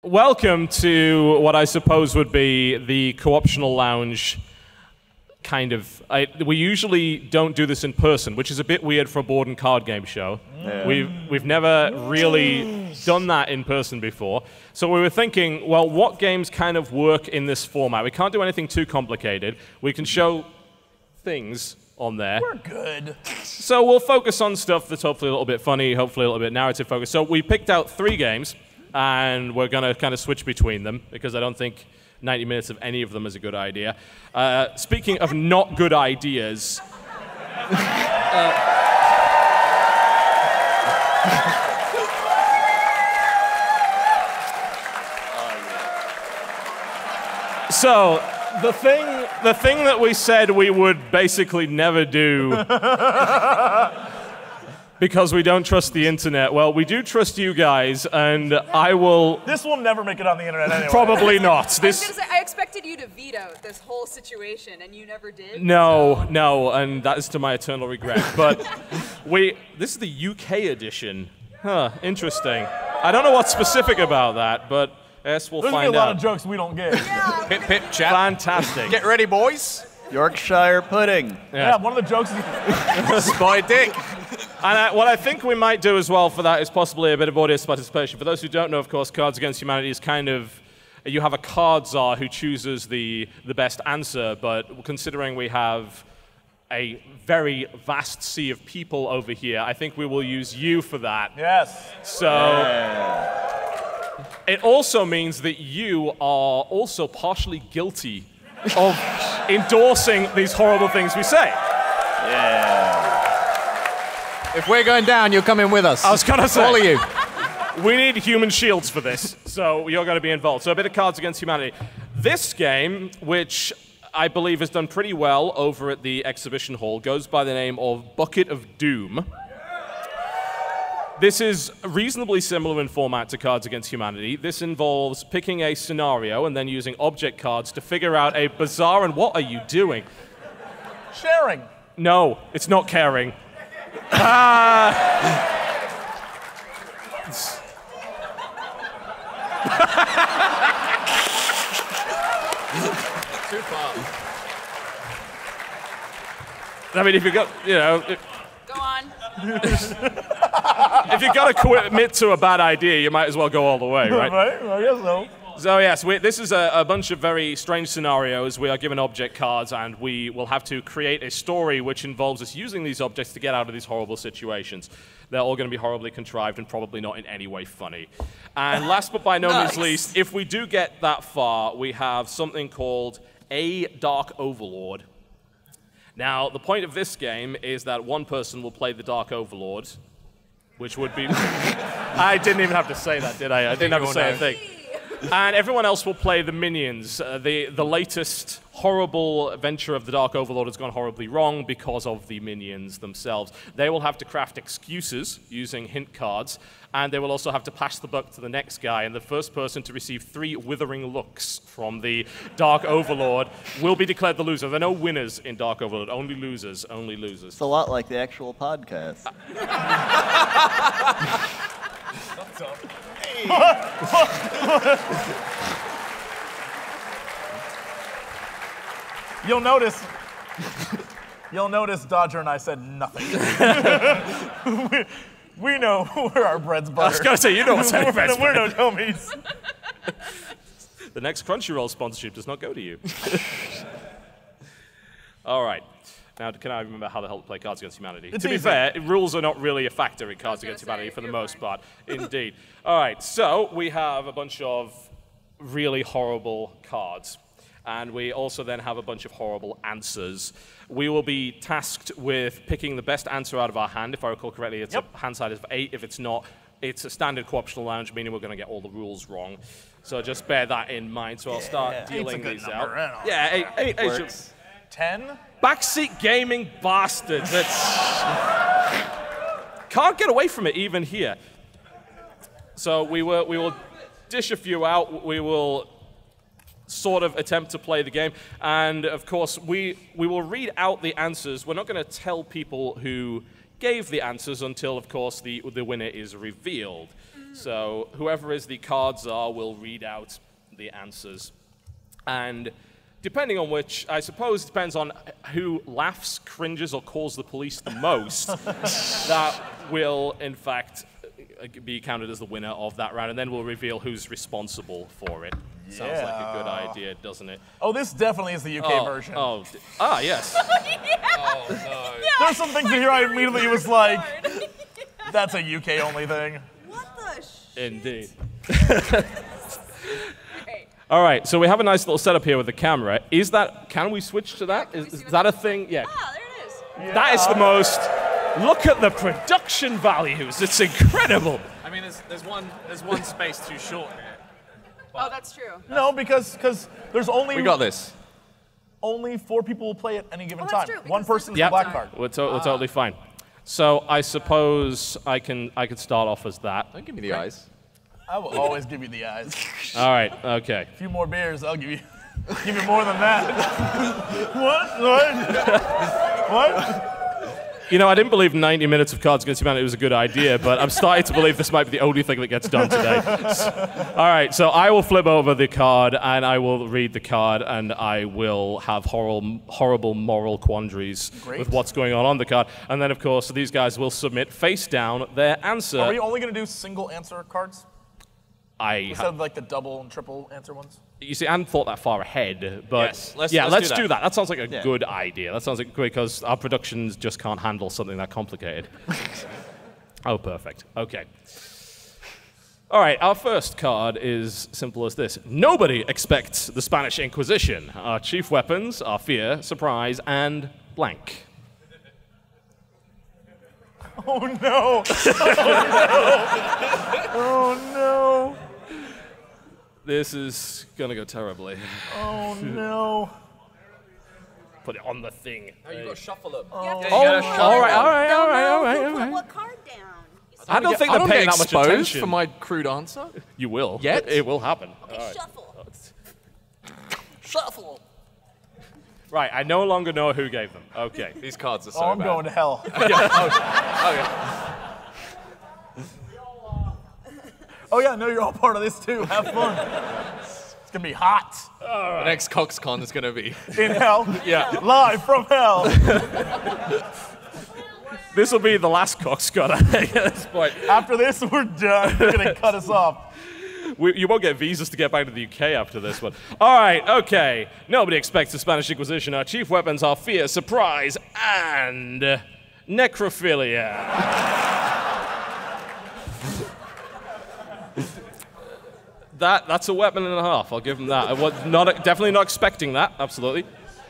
Welcome to what I suppose would be the co-optional lounge kind of. We usually don't do this in person, which is a bit weird for a board and card game show. Yeah. We've never really done that in person before. So we were thinking, well, what games kind of work in this format? We can't do anything too complicated. We can show things on there. We're good. So we'll focus on stuff that's hopefully a little bit funny, hopefully a little bit narrative focused. So we picked out 3 games. And we're going to kind of switch between them, because I don't think 90 minutes of any of them is a good idea. Speaking of not good ideas... So, the thing that we said we would basically never do... because we don't trust the internet. Well, we do trust you guys, and I will... This will never make it on the internet anyway. Probably not. I was gonna say, I expected you to veto this whole situation, and you never did. No, no, and that is to my eternal regret. But this is the UK edition. Huh, interesting. I don't know what's specific about that, but I guess we'll find out. There's a lot of jokes we don't get. Yeah, Pip, pip, chat. Fantastic. Get ready, boys. Yorkshire pudding. Yeah, one of the jokes is... Spy dick. And what I think we might do as well for that is possibly a bit of audience participation. For those who don't know, of course, Cards Against Humanity is kind of... You have a card czar who chooses the best answer, but considering we have a very vast sea of people over here, I think we will use you for that. Yes. So... It also means that you are also partially guilty of endorsing these horrible things we say. Yeah. If we're going down, you're coming with us. I was going to say. All of you. We need human shields for this, so you're going to be involved. So a bit of Cards Against Humanity. This game, which I believe has done pretty well over at the exhibition hall, goes by the name of Bucket of Doom. This is reasonably similar in format to Cards Against Humanity. This involves picking a scenario and then using object cards to figure out a bizarre... And what are you doing? Sharing. No, it's not caring. Too far. I mean, if you got, you know... Go on. If you've got to commit to a bad idea, you might as well go all the way, right? Right? I guess so. So yes, this is a bunch of very strange scenarios. We are given object cards, and we will have to create a story which involves us using these objects to get out of these horrible situations. They're all going to be horribly contrived and probably not in any way funny. And last but by no means least, if we do get that far, we have something called a Dark Overlord. Now, the point of this game is that one person will play the Dark Overlord, which would be... I didn't even have to say that, did I? I didn't have to say a thing. And everyone else will play the minions. The latest horrible venture of the Dark Overlord has gone horribly wrong because of the minions themselves. They will have to craft excuses using hint cards, and they will also have to pass the buck to the next guy, and the first person to receive 3 withering looks from the Dark Overlord will be declared the loser. There are no winners in Dark Overlord, only losers, only losers. It's a lot like the actual podcast. What's up? You'll notice Dodger and I said nothing. we know where our bread's buttered. I was going to say, you know what's our bread's We're no dummies. The next Crunchyroll sponsorship does not go to you. All right. Now, can I remember how the hell to play Cards Against Humanity? It's to be easy. fair, rules are not really a factor in Cards Against Humanity for the most part. Indeed. All right, so we have a bunch of really horrible cards. And we also then have a bunch of horrible answers. We will be tasked with picking the best answer out of our hand. If I recall correctly, it's a hand size of 8. If it's not, it's a standard co-optional lounge, meaning we're going to get all the rules wrong. So just bear that in mind. So I'll start dealing these out. Yeah, 8 works. 10? Backseat gaming bastards. Can't get away from it even here. So we will dish a few out. We will sort of attempt to play the game. And of course, we will read out the answers. We're not going to tell people who gave the answers until, of course, the winner is revealed. So whoever is the card czar will read out the answers. And depending on which, I suppose it depends on who laughs, cringes, or calls the police the most, that will, in fact, be counted as the winner of that round, and then we'll reveal who's responsible for it. Sounds like a good idea, doesn't it? Oh, this definitely is the UK version. Yes. Oh, no. There's some things in here I immediately was like, that's a UK only thing. What the shit? Indeed. Great. All right, so we have a nice little setup here with the camera. Can we switch to that? Can we Is see that a what thing? Yeah. Ah, there it is. Yeah. That is the most. Look at the production values. It's incredible. I mean, there's one space too short here. Oh, that's true. No, because there's only We got this. only 4 people will play at any given Well, that's time. true, One because person's Yep. the black card. We're totally fine. So I suppose I could start off as that. Don't give me the eyes. I will always give you the eyes. All right. Okay. A few more beers, I'll give you more than that. What? You know, I didn't believe 90 minutes of Cards Against Humanity was a good idea, but I'm starting to believe this might be the only thing that gets done today. All right, so I will flip over the card, and I will read the card, and I will have horrible moral quandaries with what's going on the card. And then, of course, these guys will submit face down their answer. Are we only going to do single answer cards? I Instead of like the double and triple answer ones? You see, I hadn't thought that far ahead, but Yes, let's let's do do that. that. That sounds like a good idea. That sounds like because our productions just can't handle something that complicated. Oh, perfect. Okay. All right, our first card is simple as this. Nobody expects the Spanish Inquisition. Our chief weapons are fear, surprise, and blank. Oh no! Oh no! This is gonna go terribly. Oh no! Put it on the thing. Oh, you got to shuffle them. You have to all shuffle right, them. all right, all They'll right, know all right, who all put right. what card down. I don't think I they're don't paying get that much exposed attention. for my crude answer. You will. Yet? It will happen. Okay, shuffle. Shuffle! Right, I no longer know who gave them. Okay. These cards are so Oh, I'm bad. going to hell. Oh yeah, no, you're all part of this too. Have fun. It's gonna be hot The next CoxCon is going to be. in hell. Yeah. Live from hell. This will be the last CoxCon, I think, at this point. After this, we're done. They're gonna cut us off. You won't get visas to get back to the UK after this one. All right, okay. Nobody expects the Spanish Inquisition. Our chief weapons are fear, surprise, and necrophilia. That's a weapon and a half. I'll give them that. I was definitely not expecting that. Absolutely.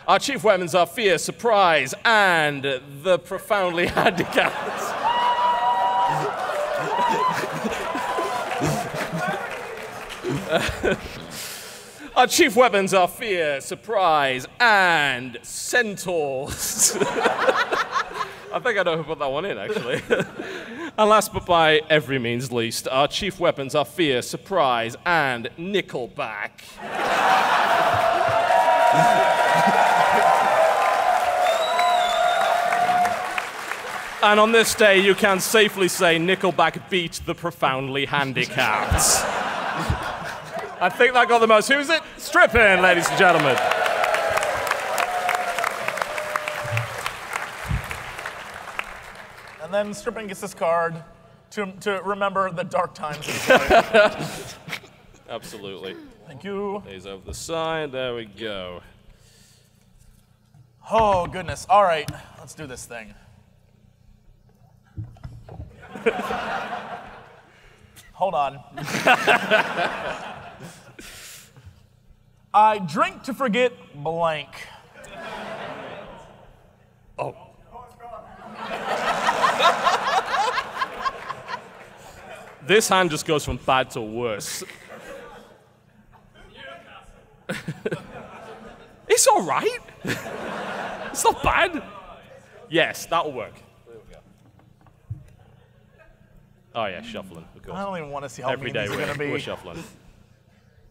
Our chief weapons are fear, surprise, and the profoundly handicapped. Our chief weapons are fear, surprise, and centaurs. I think I know who put that one in, actually. And last but by every means least, our chief weapons are fear, surprise, and Nickelback. And on this day, you can safely say Nickelback beat the profoundly handicapped. I think that got the most. Who's it? Stripping, ladies and gentlemen. And then Stripping gets this card to remember the dark times of his life. Absolutely. Thank you. These over the side. There we go. Oh, goodness. All right, let's do this thing. Hold on. I drink to forget blank. Oh. This hand just goes from bad to worse. It's all right. It's not bad. Yes, that'll work. There we go. Oh yeah, shuffling, of course. I don't even want to see how Every mean day these are going to be. we're shuffling.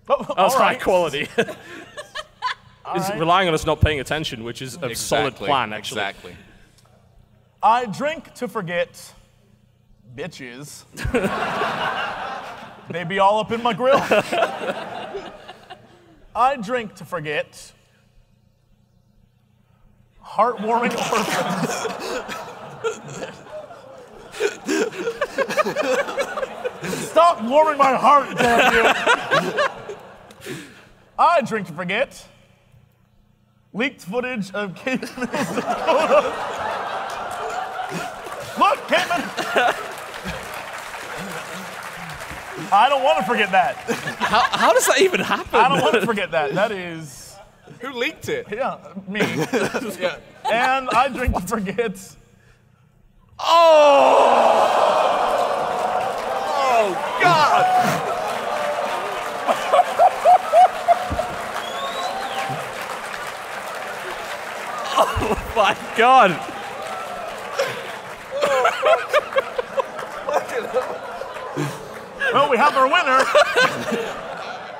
Oh, That's all high right. quality. It's right. relying on us not paying attention, which is a solid Exactly, plan, actually. Exactly. I drink to forget bitches. They be all up in my grill. I drink to forget. Heartwarming orphans. Stop warming my heart, damn you. I drink to forget. Leaked footage of Kate Mills Dakota. Look, Caitlin. I don't want to forget that. How does that even happen? I don't want to forget that. That is... Who leaked it? Yeah, me. Yeah. And I drink to forget. Oh, God! Oh, my God! Well, we have our winner.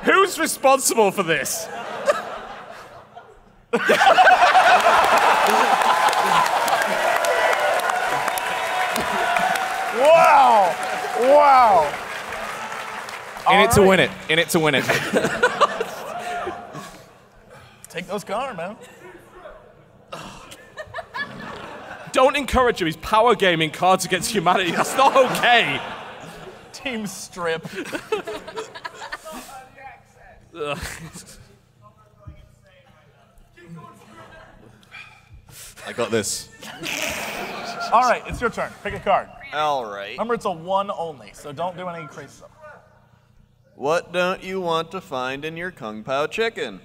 Who's responsible for this? Wow. Wow. In it to win it. In it to win it. Take those Connor, man. Don't encourage him. He's power gaming Cards Against Humanity. That's not okay. Team strip. I got this. All right, it's your turn. Pick a card. All right. Remember, it's a one only, so don't do any crazy stuff. What don't you want to find in your Kung Pao chicken?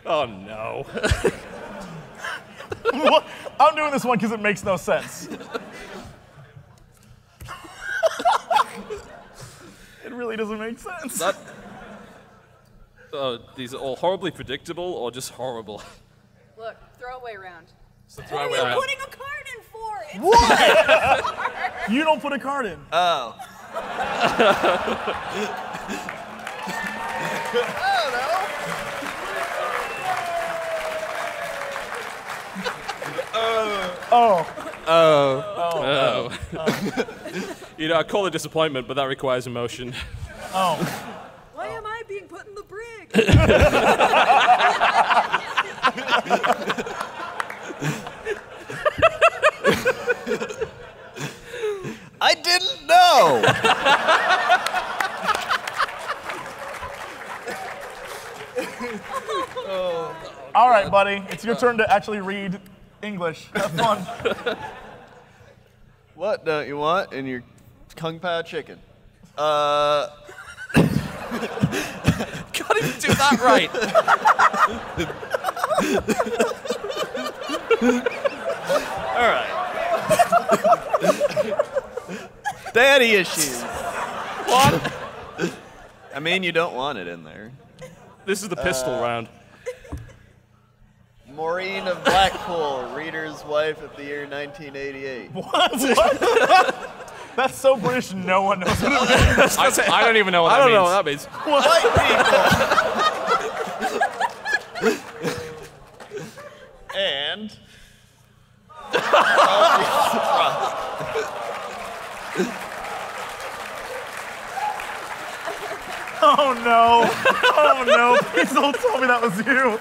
Oh, no. What? I'm doing this one because it makes no sense. It really doesn't make sense. These are all horribly predictable or just horrible. Look, throwaway round. What What are you putting a card in for? It's What? You don't put a card in. Oh. You know, I call it disappointment, but that requires emotion. Oh. Why am I being put in the brig? I didn't know. All right, buddy. It's your turn to actually read English. Have fun. What don't you want in your Kung Pao chicken? Can't even do that right. All right. Daddy issues. What? I mean, you don't want it in there. This is the pistol round. Maureen of Blackpool, reader's wife of the year 1988. What? That's so British, no one knows what it means. I don't even know what I that don't means. know what that means. White people. And Oh no. Oh no. Please don't tell me that was you.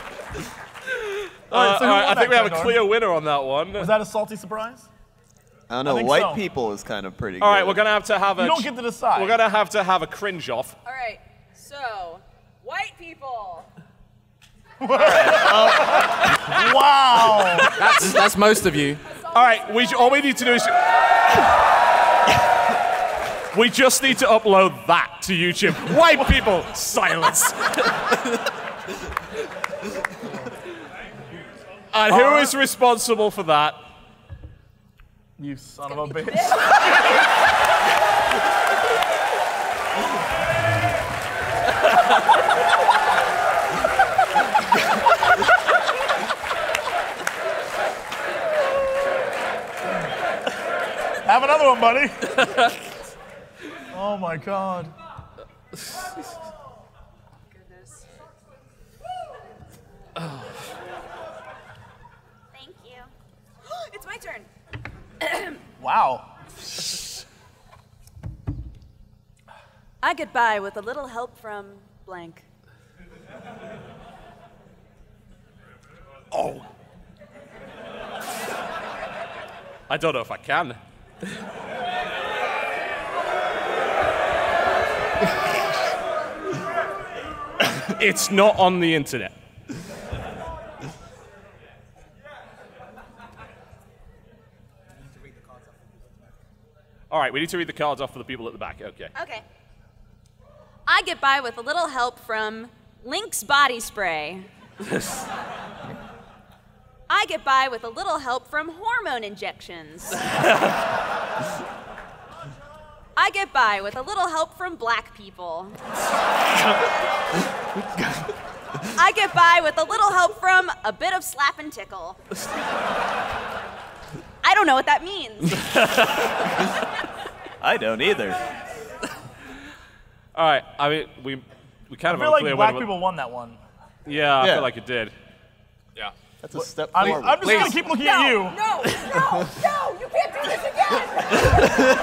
All right, so who All right, won I think we that, have a Crendor? clear winner on that one. Was that a salty surprise? I don't know, think white so. people is kind of pretty All right, good. we're gonna have to have a. You don't get to decide. We're gonna have to have a cringe off. All right, so, white people. Wow. That's most of you. All right, all we need to do is. We just need to upload that to YouTube. White people, silence. And who is responsible for that? You son of a bitch. Have another one, buddy. Oh my God. Goodness. Thank you. It's my turn. Wow. I get by with a little help from blank. Oh. I don't know if I can. It's not on the internet. All right, we need to read the cards off for the people at the back. Okay. Okay. I get by with a little help from Lynx body spray. I get by with a little help from hormone injections. I get by with a little help from black people. I get by with a little help from a bit of slap and tickle. I don't know what that means. I don't either. All right, I mean, we kind of I feel like unclear black when people won that one. Yeah, I Yeah. feel like it did. Yeah. That's a step I'm forward. just gonna keep looking at you. No, you can't do this again.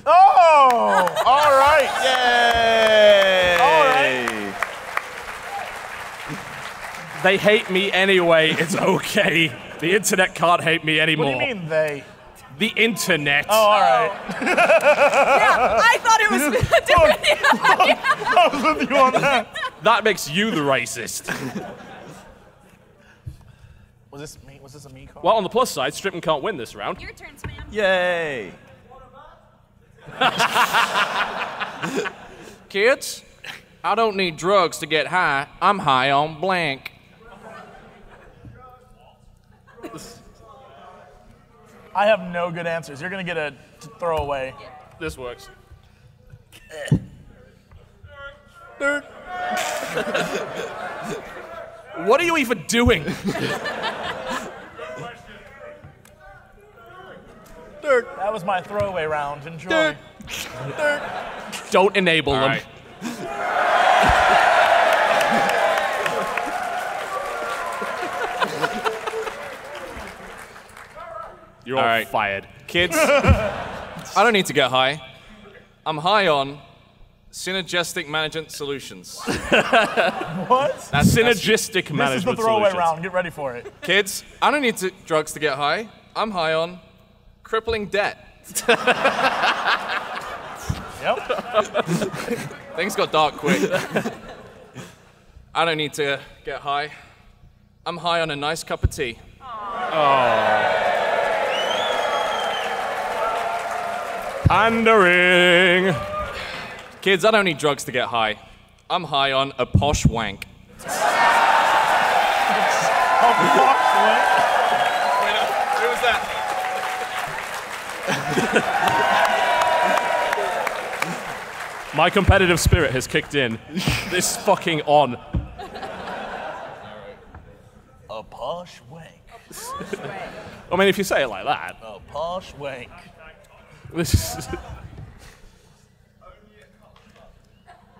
Oh, all right. Yay! All right. They hate me anyway. It's okay. The internet can't hate me anymore. What do you mean they? The internet. Oh, all right. Yeah, I thought it was different. I was with you on that. That makes you the racist. Was this me? Was this a me card? Well, on the plus side, Strippin can't win this round. Your turn, Spam. Yay! Kids, I don't need drugs to get high. I'm high on blank. I have no good answers. You're gonna get a throwaway. This works. What are you even doing? That was my throwaway round. Enjoy. Don't enable them. You're all right. fired. Kids, I don't need to get high. I'm high on synergistic management solutions. What? That's synergistic This is the management throwaway solutions. round. Get ready for it. Kids, I don't need drugs to get high. I'm high on crippling debt. Yep. Things got dark quick. I don't need to get high. I'm high on a nice cup of tea. Pandering. Kids, I don't need drugs to get high. I'm high on a posh wank. Oh, fuck, Who was that? My competitive spirit has kicked in. This fucking on. a posh wank. I mean, if you say it like that. A posh wank. This is...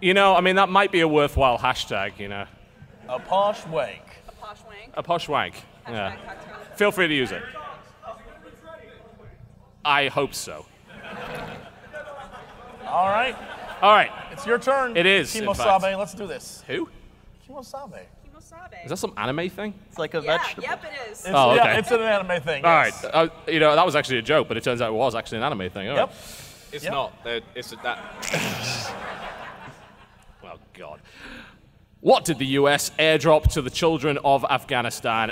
You know, I mean, that might be a worthwhile hashtag, you know. A posh wank. A posh wank. A posh wank. Yeah. Hashtag cocktail. Feel free to use it. I hope so. All right. All right. It's your turn. It is, in Kimosabe. fact. Let's do this. Who? Kimosabe. Kimosabe. Is that some anime thing? It's like a Yeah, vegetable. yep, it is. It's, Oh, okay. Yeah, it's an anime thing. All yes. right. You know, that was actually a joke, but it turns out it was actually an anime thing. All right. Yep. It's Yep. not. It's that. Oh, God. What did the US airdrop to the children of Afghanistan?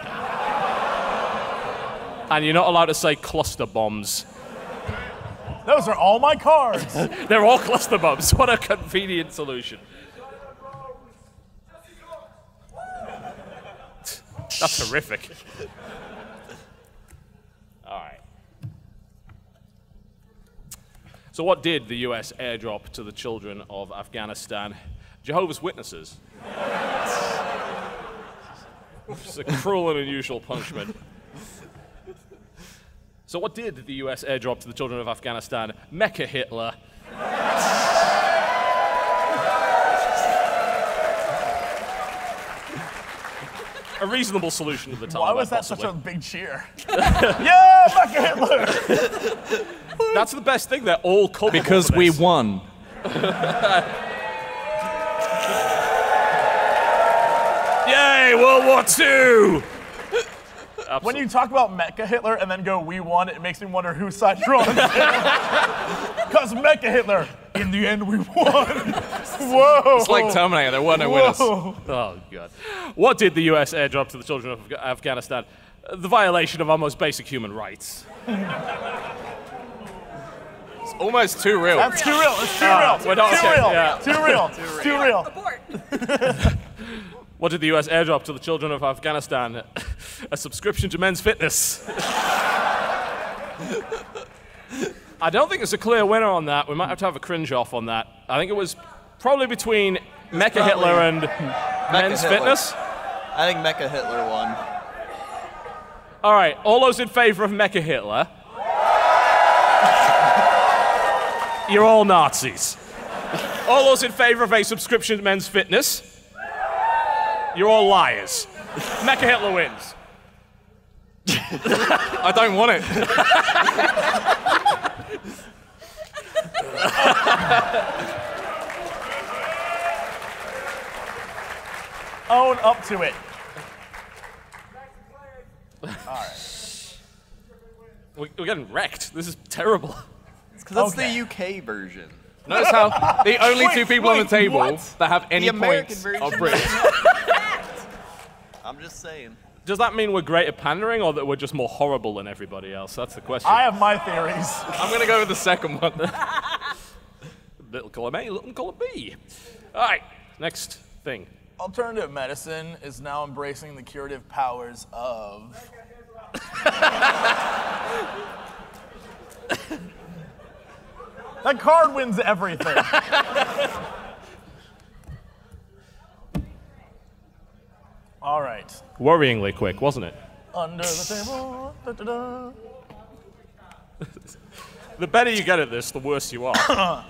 And you're not allowed to say cluster bombs. Those are all my cards. They're all cluster bombs. What a convenient solution. That's horrific. All right. So what did the US airdrop to the children of Afghanistan? Jehovah's Witnesses. It's a cruel and unusual punishment. So what did the US airdrop to the children of Afghanistan? Mecha Hitler. A reasonable solution at the time. Why was that such possibly. a big cheer? Yeah, Mecha Hitler. That's the best thing. They're all culpable Because for we this. won. Yay, World War II! When you talk about Mecha Hitler and then go, we won, it makes me wonder whose side you're on. Because Mecha Hitler, in the end, we won. Whoa. It's like Terminator, there were no winners. Oh, God. What did the US airdrop to the children of Afghanistan? The violation of our most basic human rights. It's almost too real. That's too real. It's too real. We're not Too okay. real. Yeah. Too real. Too real. Abort. What did the US airdrop to the children of Afghanistan? A subscription to Men's Fitness. I don't think it's a clear winner on that. We might have to have a cringe off on that. I think it was probably between Mecha Hitler and Men's Hitler. Fitness. I think Mecha Hitler won. All right, all those in favor of Mecha Hitler, you're all Nazis. All those in favor of a subscription to Men's Fitness, you're all liars. Mecha Hitler wins. I don't want it. Own up to it. We're getting wrecked. This is terrible. Because that's Okay. the UK version. Notice how the only two people on the wait, table what? that have any The American points version. are British. I'm just saying. Does that mean we're great at pandering or that we're just more horrible than everybody else? That's the question. I have my theories. I'm gonna go with the second one. Little column A, little column B. All right, next thing. Alternative medicine is now embracing the curative powers of... That card wins everything. All right. Worryingly quick, wasn't it? Under the table. Da-da-da. The better you get at this, the worse you are.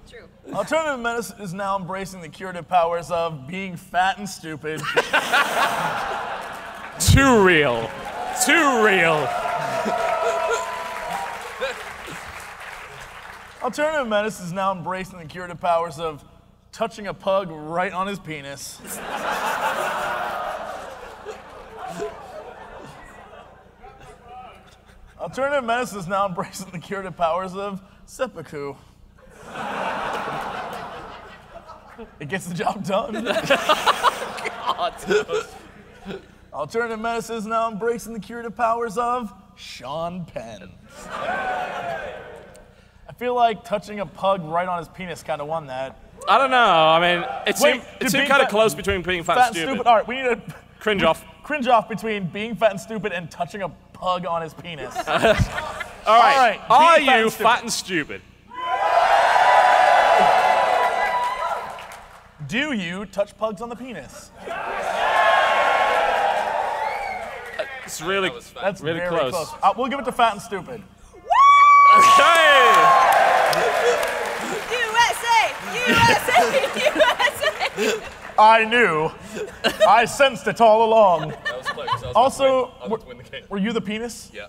True. Alternative medicine is now embracing the curative powers of being fat and stupid. Too real. Too real. Alternative medicine is now embracing the curative powers of touching a pug right on his penis. Alternative medicine is now embracing the curative powers of seppuku. It gets the job done. Alternative medicine is now embracing the curative powers of Sean Penn. I feel like touching a pug right on his penis kind of won that. I don't know. I mean, it Wait, seemed did being kind of fat- close between being fat and stupid. All right, we need to Cringe off. cringe off between being fat and stupid and touching a pug on his penis. All right. Are being fat you and stupid. fat and stupid? Do you touch pugs on the penis? It's really, That's really very close. close. We'll give it to fat and stupid. Hey! USA! USA! USA! I knew. I sensed it all along. That was close. That was Also, I was to win the game. were you the penis? Yeah.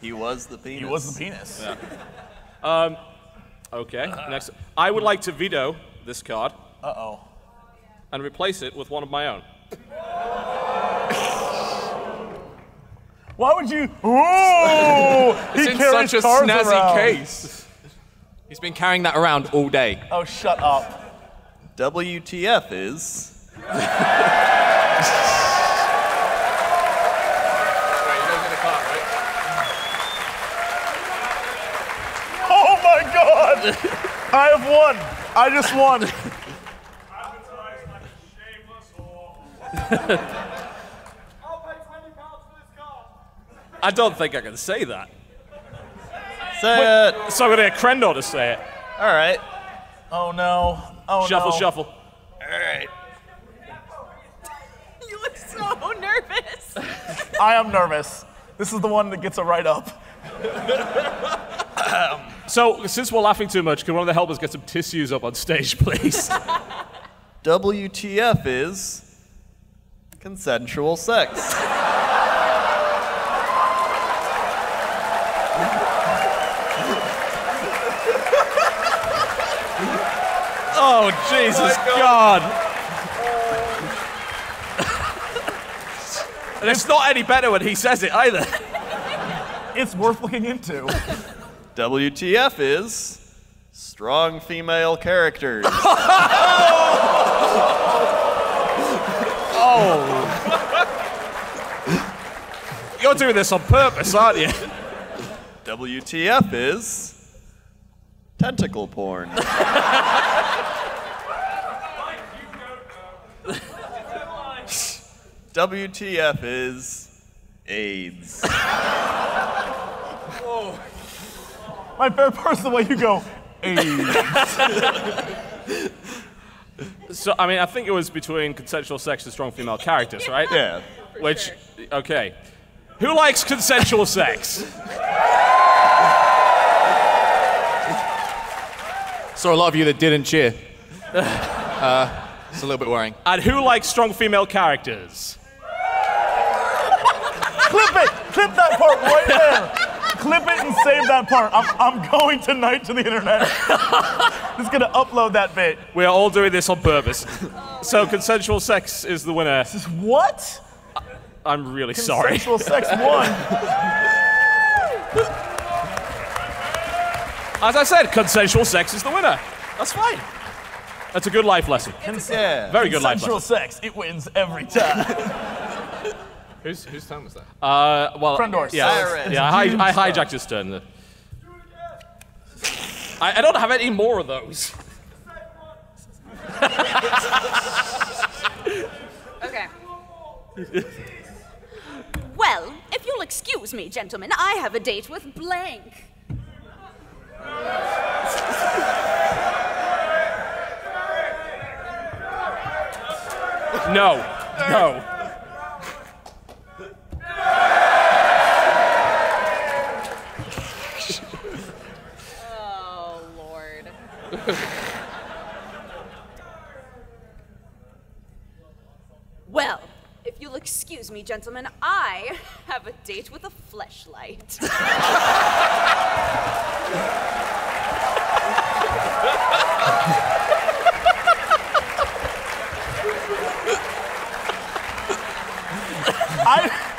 He was the penis. He was the penis. Okay, next. I would like to veto this card Uh-oh. and replace it with one of my own. Why would you? Ooh! It's He in carries such a cards snazzy around. case. He's been carrying that around all day. Oh, shut up. WTF is. Wait, he goes in the car, right? Oh my God! I have won. I just won. Advertised like a shameless whore. I'll pay £20 for this car. I don't think I can say that. Say it. So I'm going to get Crendor to say it. All right. Oh no. Oh Shuffle, no. shuffle. All right. You look so nervous. I am nervous. This is the one that gets a write-up. So, since we're laughing too much, can one of the helpers get some tissues up on stage, please? WTF is consensual sex. Oh, Jesus God. And it's not any better when he says it either. It's worth looking into. WTF is strong female characters. You're doing this on purpose, aren't you? WTF is tentacle porn. WTF is AIDS. My favorite part's the way you go, AIDS. So, I mean, I think it was between consensual sex and strong female characters, right? Yeah. Which, okay. Who likes consensual sex? Saw a lot of you that didn't cheer. It's a little bit worrying. And who likes strong female characters? Clip it! Clip that part right there! Clip it and save that part. I'm going tonight to the internet. Just gonna upload that bit. We are all doing this on purpose. So consensual sex is the winner. This is what? I'm really sorry. Consensual sex won. As I said, consensual sex is the winner. That's fine. That's a good life lesson. Yeah. Very good life Consensual lesson. sex, it wins every time. Whose turn was that? Well, Crendor. yeah, I hijacked his turn. I don't have any more of those. Okay. Well, if you'll excuse me, gentlemen, I have a date with blank. No. No. Oh, Lord. Well, if you'll excuse me, gentlemen, I have a date with a fleshlight.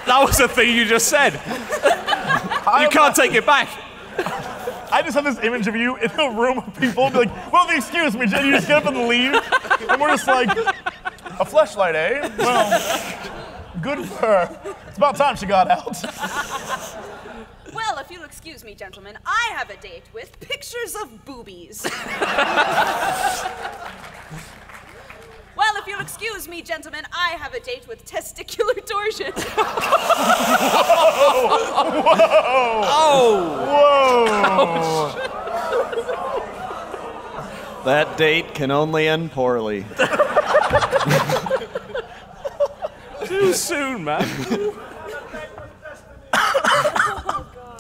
That was the thing you just said. You can't take it back. I just have this image of you in a room of people be like, well, excuse me, Jen, you just get up and leave. And we're just like, a fleshlight, eh? Well, good for her. It's about time she got out. Well, if you'll excuse me, gentlemen, I have a date with pictures of boobies. Well, if you'll excuse me, gentlemen, I have a date with testicular torsion. Whoa! That date can only end poorly. Too soon, man.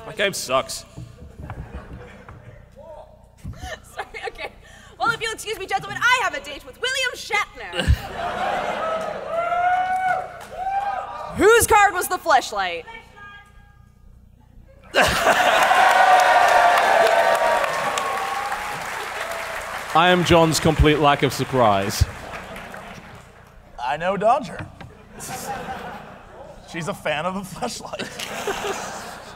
That game sucks. Sorry, okay. Well, if you'll excuse me, gentlemen, I have a date with William Shatner. Whose card was the fleshlight? I am John's complete lack of surprise. I know Dodger. She's a fan of the fleshlight.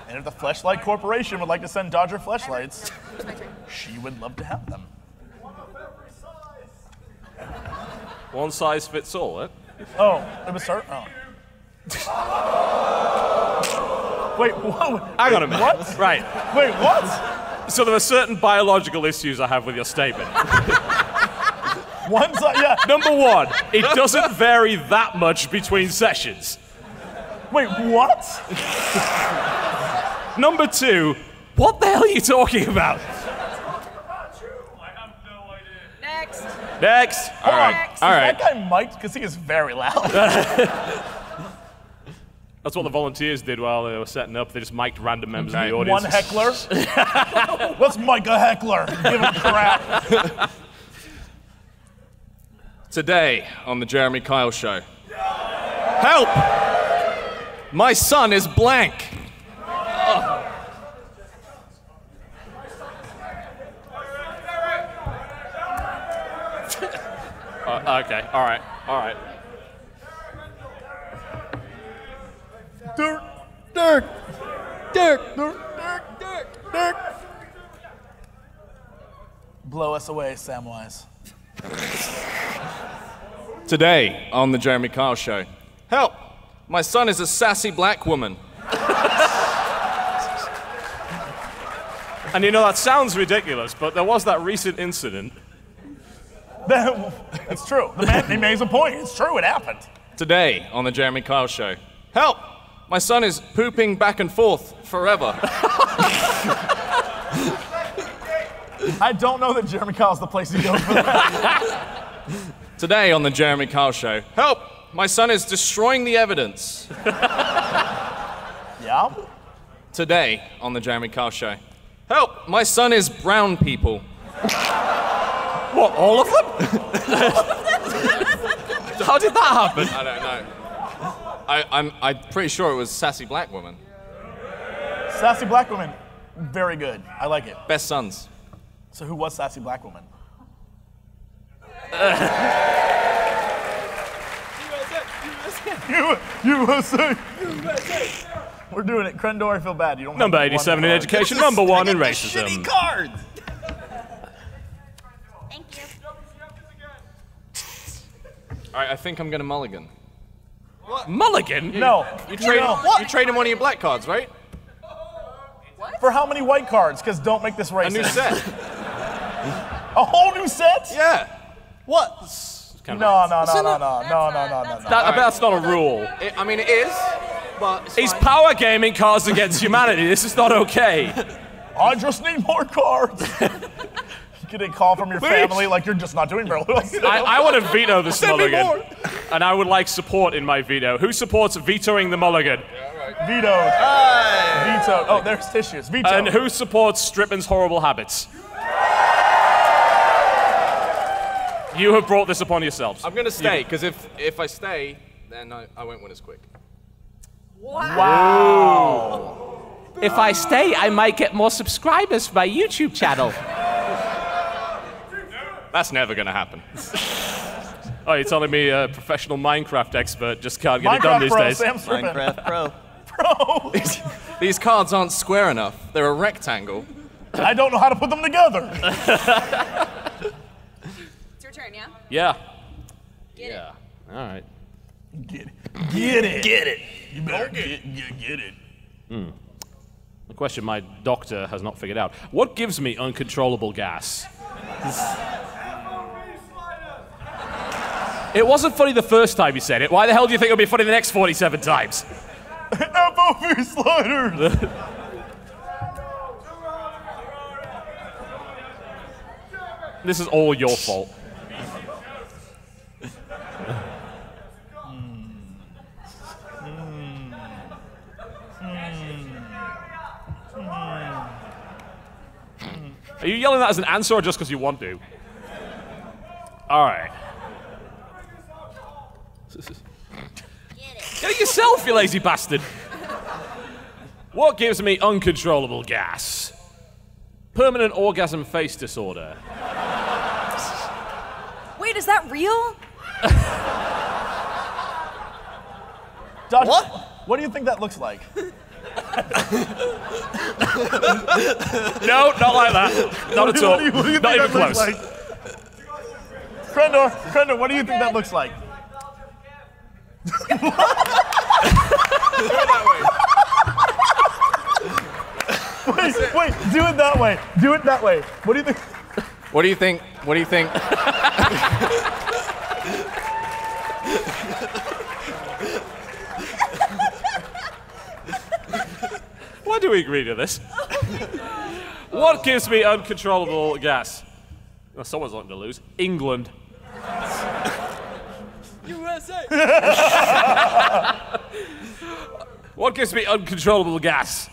And if the Fleshlight Corporation would like to send Dodger fleshlights, she would love to have them. One size fits all, eh? Oh, it was her? Oh. Wait, what? Hang on a minute. What? Right. Wait, what? So there are certain biological issues I have with your statement. One side, yeah. Number one, it doesn't vary that much between sessions. Wait, what? Number two, what the hell are you talking about? I have no idea. Next. Next. All right. Next. All right. That guy mic'd because he is very loud. That's what the volunteers did while they were setting up. They just mic'd random members of the audience. One heckler. Let's mic a heckler. Give him crap. Today on the Jeremy Kyle Show. Help! My son is blank. Okay, all right, all right. Dirk, Dirk, Dirk, Dirk, Dirk, Dirk. Blow us away, Samwise. Today on the Jeremy Kyle Show. Help! My son is a sassy black woman. And you know, that sounds ridiculous, but there was that recent incident. It's true. The man, he makes a point. It's true. It happened. Today on the Jeremy Kyle Show. Help! My son is pooping back and forth forever. I don't know that Jeremy Kyle's the place to go for that. Today on the Jeremy Kyle Show. Help! My son is destroying the evidence. Yeah? Today on the Jeremy Kyle Show. Help! My son is brown people. What, all of them? How did that happen? I don't know. I'm pretty sure it was sassy black woman. Sassy Black Woman. Very good. I like it. Best sons. So who was Sassy Black Woman? USA. We're doing it. Crendor, I feel bad. You don't Number have 87 in one education, number 1 in racism. Shitty cards. Thank you. All right, I think I'm gonna mulligan. Mulligan? No. You trade No. you traded one of your black cards, right? For how many white cards? Because don't make this racist. A new set. A whole new set? Yeah. What? Kind No, of- no, no, no, no, no, no, no, no. I bet that's not a rule. I mean, it is, but it's He's fine. power gaming cards against humanity. This is not okay. I just need more cards. You get a call from your family like you're just not doing very well. I want to veto this Send me mulligan. more. And I would like support in my veto. Who supports vetoing the mulligan? Vetoed. Vetoed. Oh, there's tissues. Vetoed. And who supports Stripman's horrible habits? You have brought this upon yourselves. I'm gonna stay, because if I stay, then I won't win as quick. Wow. If I stay, I might get more subscribers for my YouTube channel. That's never going to happen. Oh, you're telling me a professional Minecraft expert just can't get it done Minecraft these Pro, days? Sam Strippin. Minecraft Pro. Pro. These cards aren't square enough. They're a rectangle. I don't know how to put them together. It's your turn, yeah? Yeah. Get it. All right. Get it. Get it. Get it. You better get it. A question my doctor has not figured out. What gives me uncontrollable gas? It wasn't funny the first time you said it. Why the hell do you think it'll be funny the next 47 times? FOV sliders. This is all your fault. Are you yelling that as an answer or just because you want to? All right. Get it yourself, you lazy bastard. What gives me uncontrollable gas? Permanent orgasm face disorder. Wait, is that real? Dodge, what do you think that looks like? No, not like that. Not at all. What do you Not think even that close. looks like? Crendor, what do you think that looks like? Wait, do it that way. Do it that way. What do you think? What do you think? What do you think? Why do we agree to this? What gives me uncontrollable gas? Well, someone's wanting to lose. England. USA. What gives me uncontrollable gas?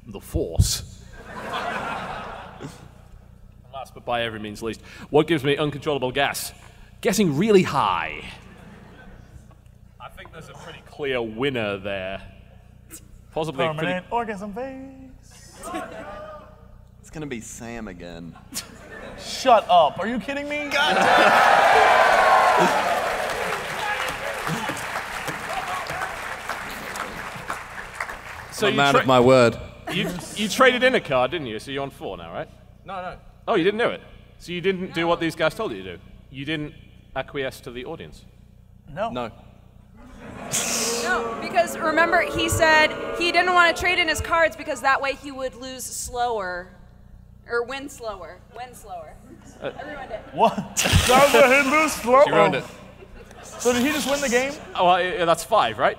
The Force. Last but by every means least. What gives me uncontrollable gas? Getting really high. I think there's a pretty clear winner there. Possibly a pretty... Permanent orgasm face. It's gonna be Sam again. Shut up. Are you kidding me? So I'm a man of my word. You traded in a card, didn't you? So you're on 4 now, right? No. Oh, you didn't do it. So you didn't do what these guys told you to do. You didn't acquiesce to the audience. No. No. No, because remember, he said he didn't want to trade in his cards because that way he would lose slower. Or win slower. Win slower. Everyone did. What? That was a lose slow. She ruined it. So did he just win the game? Oh, well, yeah, that's 5, right?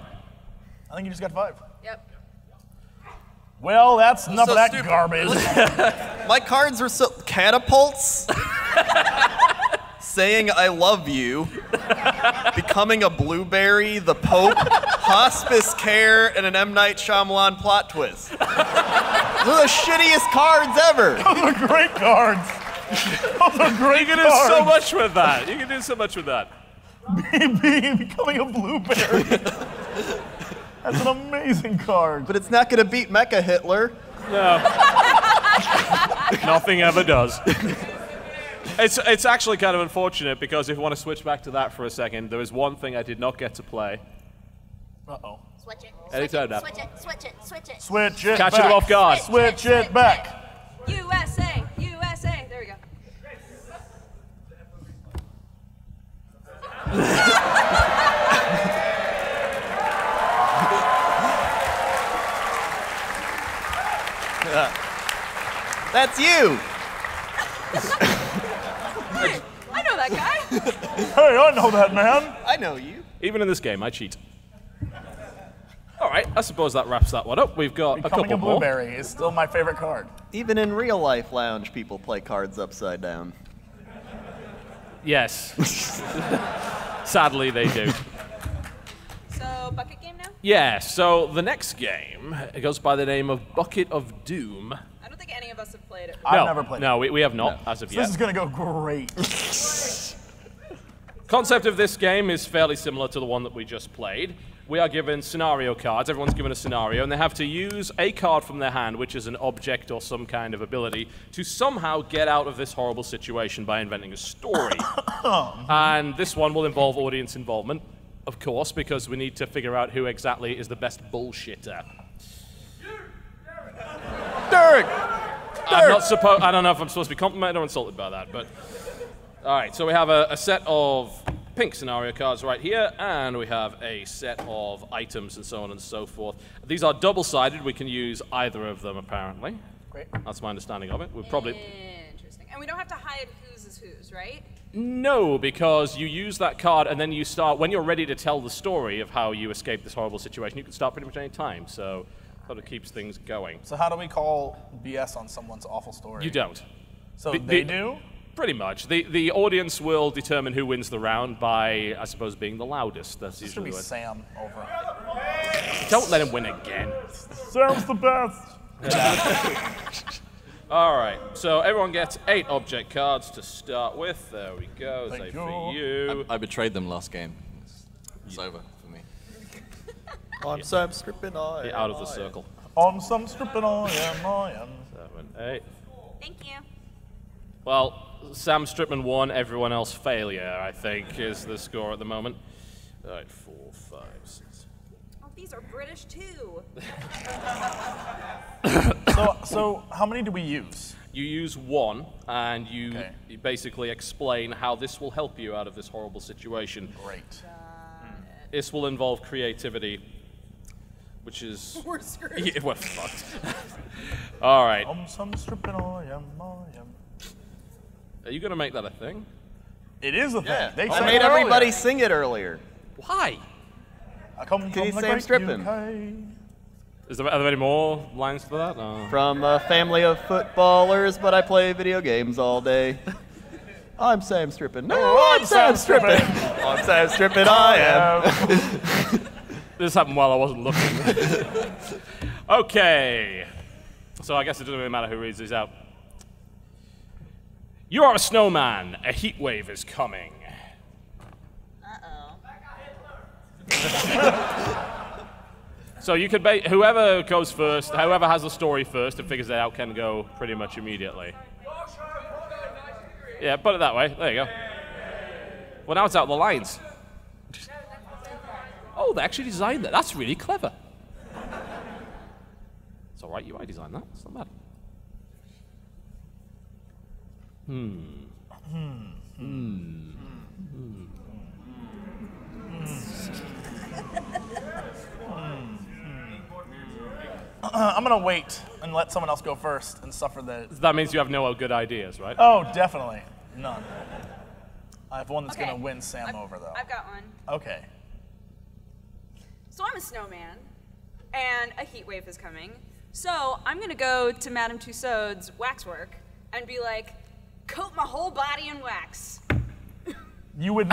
I think he just got 5. Yep. Well, that's enough so of that stupid. garbage. My cards were so catapults, saying I love you, becoming a blueberry, the Pope, hospice care, and an M. Night Shyamalan plot twist. Those are the shittiest cards ever. Those are great cards. Those are great You can do cards. so much with that. You can do so much with that. Becoming a blueberry. That's an amazing card. But it's not gonna beat Mecha Hitler. No. Nothing ever does. It's actually kind of unfortunate because if you want to switch back to that for a second, there is one thing I did not get to play. Uh-oh. Switch it. Anytime now. Switch it. Switch it. Switch it. Switch it Catch back. it off guard. Switch it back. USA. USA. There we go. That's you. Hey, I know that guy. Hey, I know that man. I know you. Even in this game, I cheat. All right, I suppose that wraps that one up. We've got a Becoming couple a more. blueberry is still my favorite card. Even in real life lounge, people play cards upside down. Yes. Sadly, they do. So, bucket game now? Yeah, so the next game it goes by the name of Bucket of Doom. I don't think any of us have played it. I've never played No, we have not, as of So yet. this is gonna go great. Concept of this game is fairly similar to the one that we just played. We are given scenario cards. Everyone's given a scenario, and they have to use a card from their hand, which is an object or some kind of ability, to somehow get out of this horrible situation by inventing a story. And this one will involve audience involvement, of course, because we need to figure out who exactly is the best bullshitter. Derek! I'm not supposed. I don't know if I'm supposed to be complimented or insulted by that, but all right. So we have a set of pink scenario cards right here, and we have a set of items and so on and so forth. These are double-sided. We can use either of them, apparently. Great. That's my understanding of it. We'll probably Interesting. And we don't have to hide whose is whose, right? no, because you use that card, and then you start when you're ready to tell the story of how you escaped this horrible situation. You can start pretty much any time. So sort of keeps things going. So how do we call BS on someone's awful story? You don't. So The- they the- do? Pretty much. The audience will determine who wins the round by, I suppose, being the loudest. That's This should usually be the way. Sam over. Don't let him win again. Sam's the best. All right. So everyone gets 8 object cards to start with. There we go. Thank Say you. for you. I betrayed them last game. It's over for me. I'm Sam Strippin. Get out of the circle. On some stripping I am. 7, 8. Thank you. Well, Sam Stripman won. Everyone else failure, I think, is the score at the moment. All right. 4, 5, 6. Oh, these are British too. So how many do we use? You use 1, and you Okay. basically explain how this will help you out of this horrible situation. Great. This will involve creativity, which is... We're screwed. Yeah, we're fucked. All right. On some stripping I am. Are you going to make that a thing? It is a thing. Yeah. They I said made it everybody earlier. sing it earlier. Why? I come Can from you the Sam great Strippin? UK. Are there any more lines to that? No. From a family of footballers, but I play video games all day. I'm Sam Strippin. No, I'm Sam Strippin. I'm Sam Strippin. I am. This happened while I wasn't looking. Okay. So I guess it doesn't really matter who reads these out. You are a snowman. A heat wave is coming. So you could whoever goes first, whoever has the story first and figures it out can go pretty much immediately. Yeah, put it that way. There you go. Well, now it's out of the lines. Oh, they actually designed that. That's really clever. It's all right, I designed that. It's not bad. I'm gonna wait and let someone else go first and suffer the. That means you have no good ideas, right? Oh, definitely none. I have one that's Okay. gonna win Sam over though. I've got one. Okay. So I'm a snowman, and a heat wave is coming. So I'm gonna go to Madame Tussauds waxwork and be like, coat my whole body in wax. You would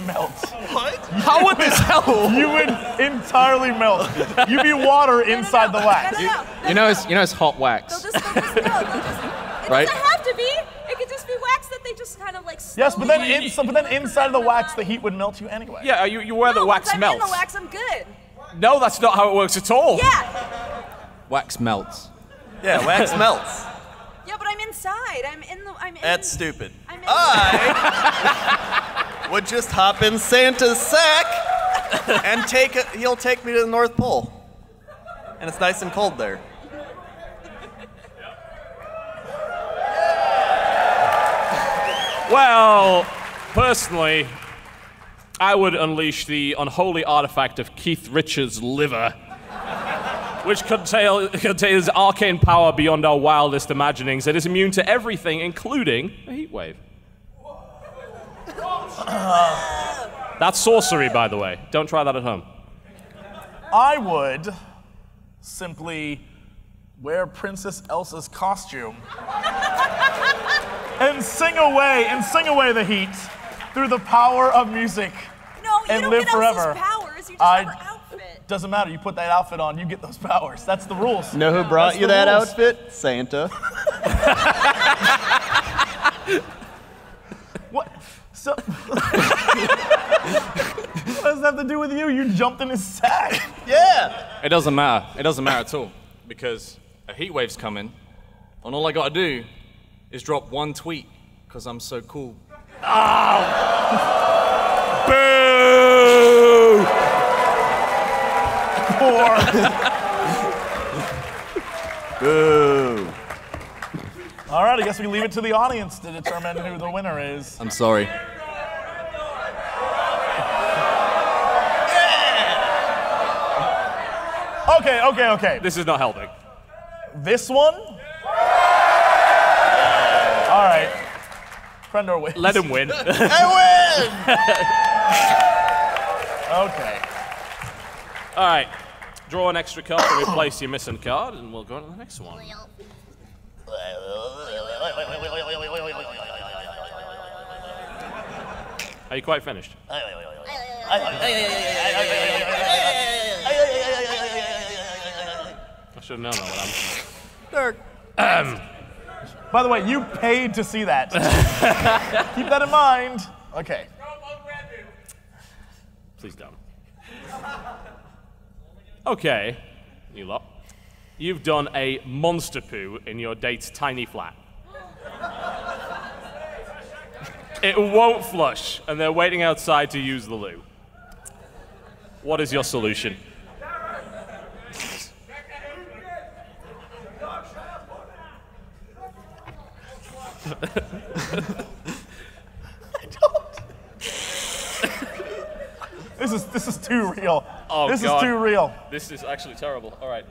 melt. What? How would this help? You would entirely melt. You'd be water inside the wax. No. You know it's hot wax. They'll just it Right? doesn't have to be. It could just be wax that they just kind of like Yes, but then slowly inside the wax, the heat would melt you anyway. Yeah, you wear the wax once I'm melts. in the wax, I'm good. No, that's not how it works at all. Yeah. Wax melts. Yeah, wax melts. Yeah, but I'm inside. I'm in. That's stupid. I'm in. I would just hop in Santa's sack and he'll take me to the North Pole. And it's nice and cold there. Well, personally, I would unleash the unholy artifact of Keith Richards' liver, which contains arcane power beyond our wildest imaginings. It is immune to everything, including a heat wave. That's sorcery, by the way. Don't try that at home. I would simply wear Princess Elsa's costume and sing away the heat through the power of music. No, you and don't live get forever. Elsa's powers. You just have her outfit. Doesn't matter. You put that outfit on, you get those powers. That's the rules. Know who brought That's you the that rules. outfit? Santa. What? So, what does that have to do with you? You jumped in his sack. Yeah. It doesn't matter. It doesn't matter at all because a heat wave's coming, and all I gotta do is drop one tweet because I'm so cool. Boo! Boo. All right, I guess we leave it to the audience to determine who the winner is. I'm sorry. Okay. This is not helping. This one? All right. Crendor wins. Let him win. I win. Okay. All right. Draw an extra card to replace your missing card, and we'll go on to the next one. Are you quite finished? I should have known that one. By the way, you paid to see that. Keep that in mind. Okay. Please don't. Okay, you lot. You've done a monster poo in your date's tiny flat. It won't flush, and they're waiting outside to use the loo. What is your solution? This is too real. Oh, this God. is too real. This is actually terrible. All right.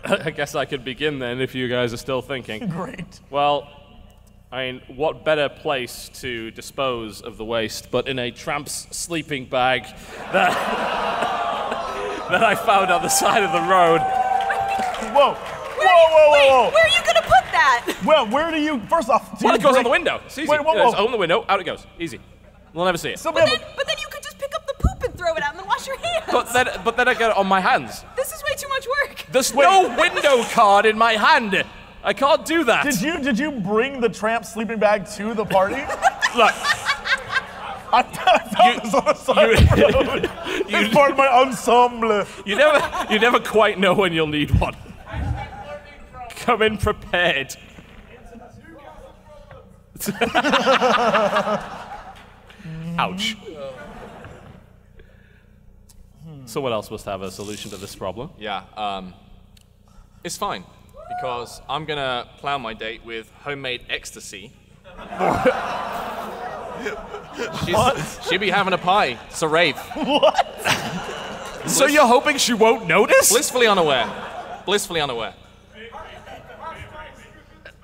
I guess I could begin then if you guys are still thinking. Great. Well, I mean, what better place to dispose of the waste but in a tramp's sleeping bag that, that I found on the side of the road. Whoa. Wait, where are you gonna put that? Well, where do you, first off, do Well, you it goes break- on the window. It's easy. Wait, whoa. Just open the window, out it goes. Easy. We'll never see it. So, But then you could just pick up the poop and throw it out and then wash your hands. But then I get it on my hands. This is way too much work. There's no window card in my hand. I can't do that. Did you bring the tramp sleeping bag to the party? Look, I found this on the side of the road. It's part of my ensemble. you never quite know when you'll need one. Come in prepared. Ouch. Someone else must have a solution to this problem. Yeah, it's fine, because I'm gonna plan my date with homemade ecstasy. She'll be having a pie. It's a rave. What? So you're hoping she won't notice? Blissfully unaware. Blissfully unaware.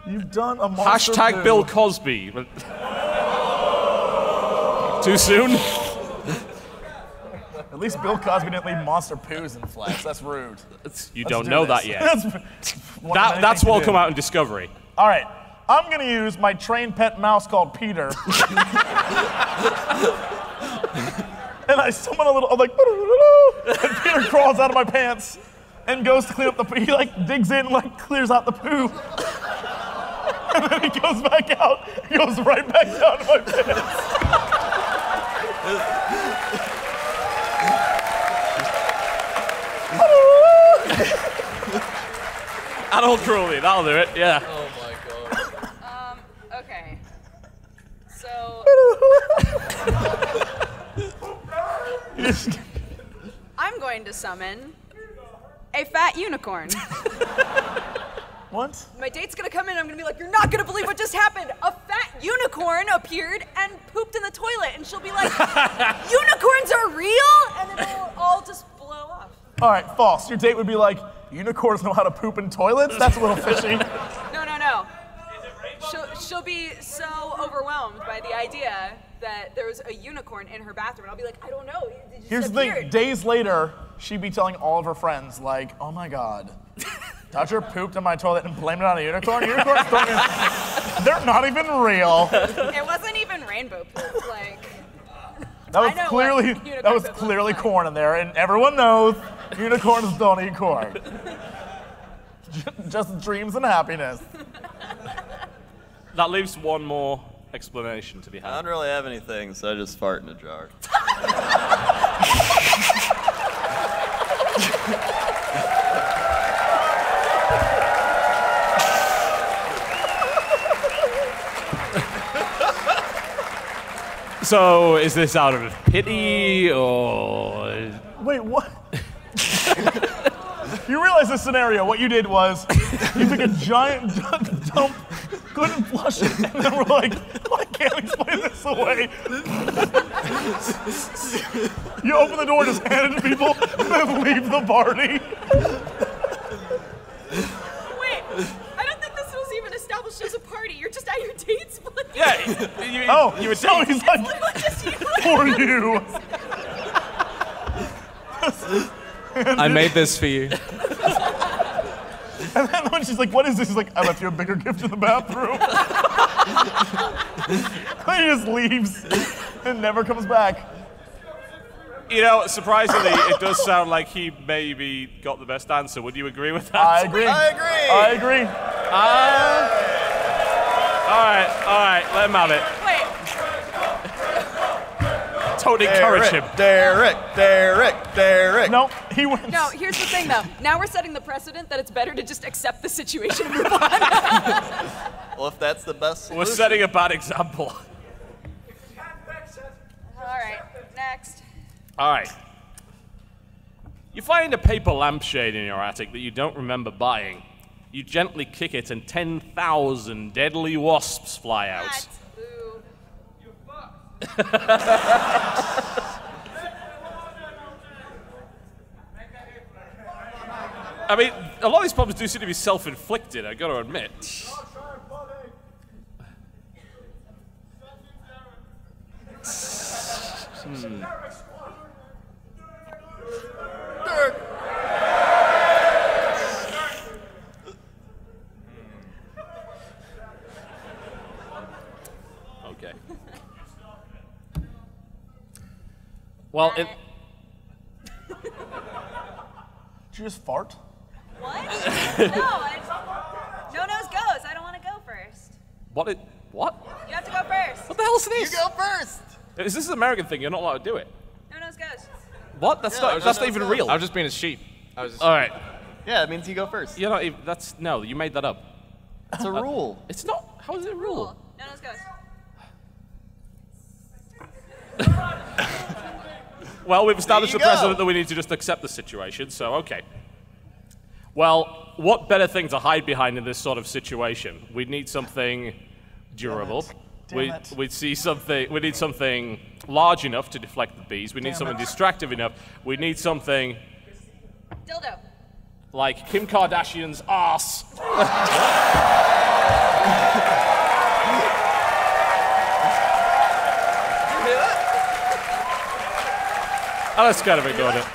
You've done a monster Hashtag poo. Bill Cosby. Too soon? At least Bill Cosby didn't leave monster poos in flash. That's rude. You Let's don't do know this. that yet. That's what what will come out in Discovery. All right. I'm going to use my trained pet mouse called Peter. And I summon a little, I'm like, and Peter crawls out of my pants and goes to clean up the poo. He like digs in and like clears out the poo. And then he goes back out. He goes right back down to my pants. Animal cruelty, that'll do it, yeah. Oh my god. Okay. So I'm going to summon a fat unicorn. What? My date's gonna come in and I'm gonna be like, you're not gonna believe what just happened. A fat unicorn appeared and pooped in the toilet. And she'll be like, unicorns are real? And then it'll all just blow off. All right, false. Your date would be like, unicorns know how to poop in toilets? That's a little fishy. No. She'll be so overwhelmed by the idea that there was a unicorn in her bathroom. And I'll be like, I don't know. It just Here's the appeared. thing. Days later, she'd be telling all of her friends, like, oh my God, Dodger pooped in my toilet and blamed it on a unicorn? Unicorns don't even, they're not even real. It wasn't even rainbow poop. Like, That was I know clearly what unicorn that was poop clearly looks like. corn in there, and everyone knows unicorns don't eat corn. Just dreams and happiness. That leaves one more explanation to be I had. don't really have anything, so I just fart in a jar. So, is this out of pity, or... Wait, what? You realize this scenario, what you did was, you took a giant dump, couldn't flush it, and then we're like, oh, I can't explain this away. You open the door, just hand it to people, and then leave the party. Wait, I don't think this was even established as a party. You're just at your date's place. Yeah, You would so he's like, Just you. for you. I made this for you. And then when she's like, what is this? He's like, I left you a bigger gift in the bathroom. And he just leaves and never comes back. You know, surprisingly, it does sound like he maybe got the best answer. Would you agree with that? I agree. I agree. I agree. All right, let him have it. Wait, Don't encourage him. Derek. No, he wins. no, here's the thing though. Now we're setting the precedent that it's better to just accept the situation and move on. Well, if that's the best We're solution. setting a bad example. All right, next. All right. You find a paper lampshade in your attic that you don't remember buying. You gently kick it and 10,000 deadly wasps fly out. What? Ooh. I mean, a lot of these problems do seem to be self-inflicted, I gotta admit. Okay. Well, it... Did you just fart? What? No nose goes. I don't want to go first. What? What? You have to go first. What the hell is this? You go first. Is this an American thing? You're not allowed to do it. No nose goes. What? That's not even real. I was just being a sheep. I was just, All right. Yeah, it means you go first. You're not even... No, you made that up. It's a rule. It's not... How is it a rule? No-nos goes. Well, we've established the There you go. precedent that we need to just accept the situation, so okay. Well, what better thing to hide behind in this sort of situation? We'd need something durable. Damn it. We need something large enough to deflect the bees. We need something distractive enough. We need something Dildo. like Kim Kardashian's ass. Oh, that's kind of ignored it.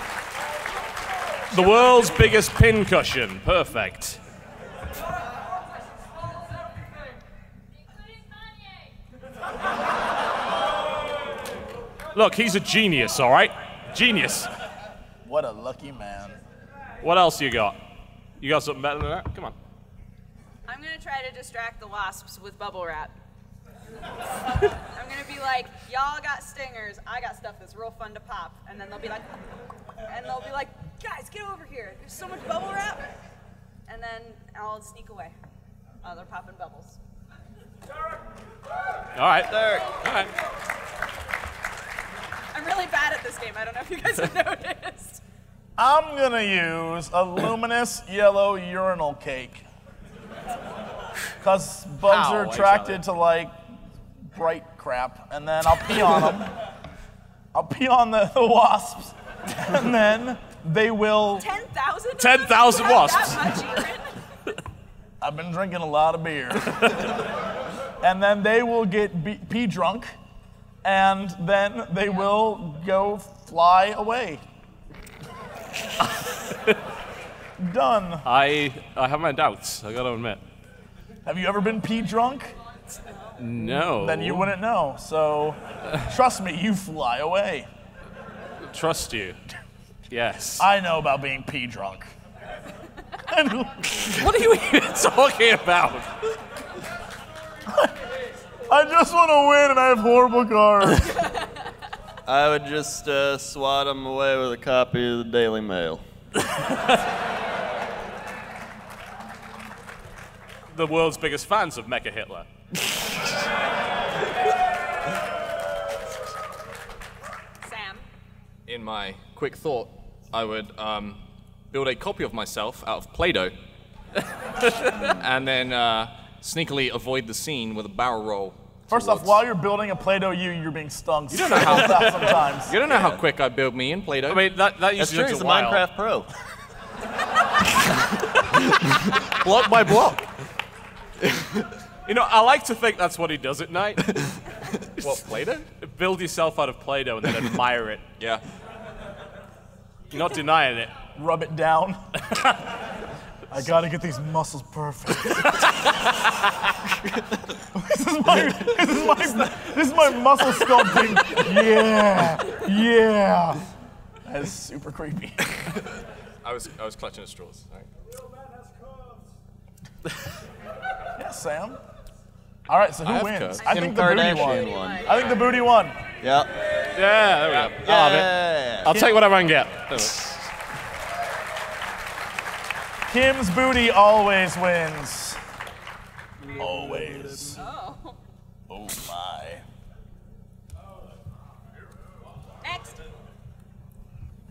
The world's biggest pin cushion. Perfect. Look, he's a genius, all right? Genius. What a lucky man. What else you got? You got something better than that? Come on. I'm gonna try to distract the wasps with bubble wrap. I'm gonna be like, y'all got stingers, I got stuff that's real fun to pop, and then they'll be like, guys, get over here. There's so much bubble wrap, and then I'll sneak away. Oh, they're popping bubbles. All right. Derek. All right. I'm really bad at this game. I don't know if you guys have noticed. I'm gonna use a luminous yellow urinal cake. Because bugs are attracted to, like, bright crap. And then I'll pee on them. I'll pee on the wasps. And then they will... 10,000? 10,000 wasps. That much urine? I've been drinking a lot of beer. And then they will get pee drunk. And then they will go fly away. Done. I have my doubts, I gotta admit. Have you ever been pee drunk? No. Then you wouldn't know. So, trust me, you fly away. Trust you. Yes. I know about being pee drunk. What are you even talking about? I just want to win and I have horrible cards. I would just swat him away with a copy of the Daily Mail. The world's biggest fans of Mecha Hitler. Sam. In my quick thought, I would build a copy of myself out of Play-Doh, and then sneakily avoid the scene with a barrel roll. First off, while you're building a Play-Doh you're being stung. You don't know how- 1,000 times. You don't know how quick I build me in Play-Doh. I mean, that That's usually true, takes he's a a while. Minecraft pro. block by block. You know, I like to think that's what he does at night. What, Play-Doh? Build yourself out of Play-Doh and then admire it. Yeah. You're not denying it. Rub it down. I gotta get these muscles perfect. This is my muscle sculpting. Yeah. That is super creepy. I was clutching at straws. All right. Yeah, Sam. All right, so who I have wins? curves. I Kim think the booty Kardashian won. won. I think the booty won. Yep. Yeah, there we go. I'll have it. Yeah. I'll take whatever I can get. Kim's booty always wins. Always. Oh. Oh my. Next.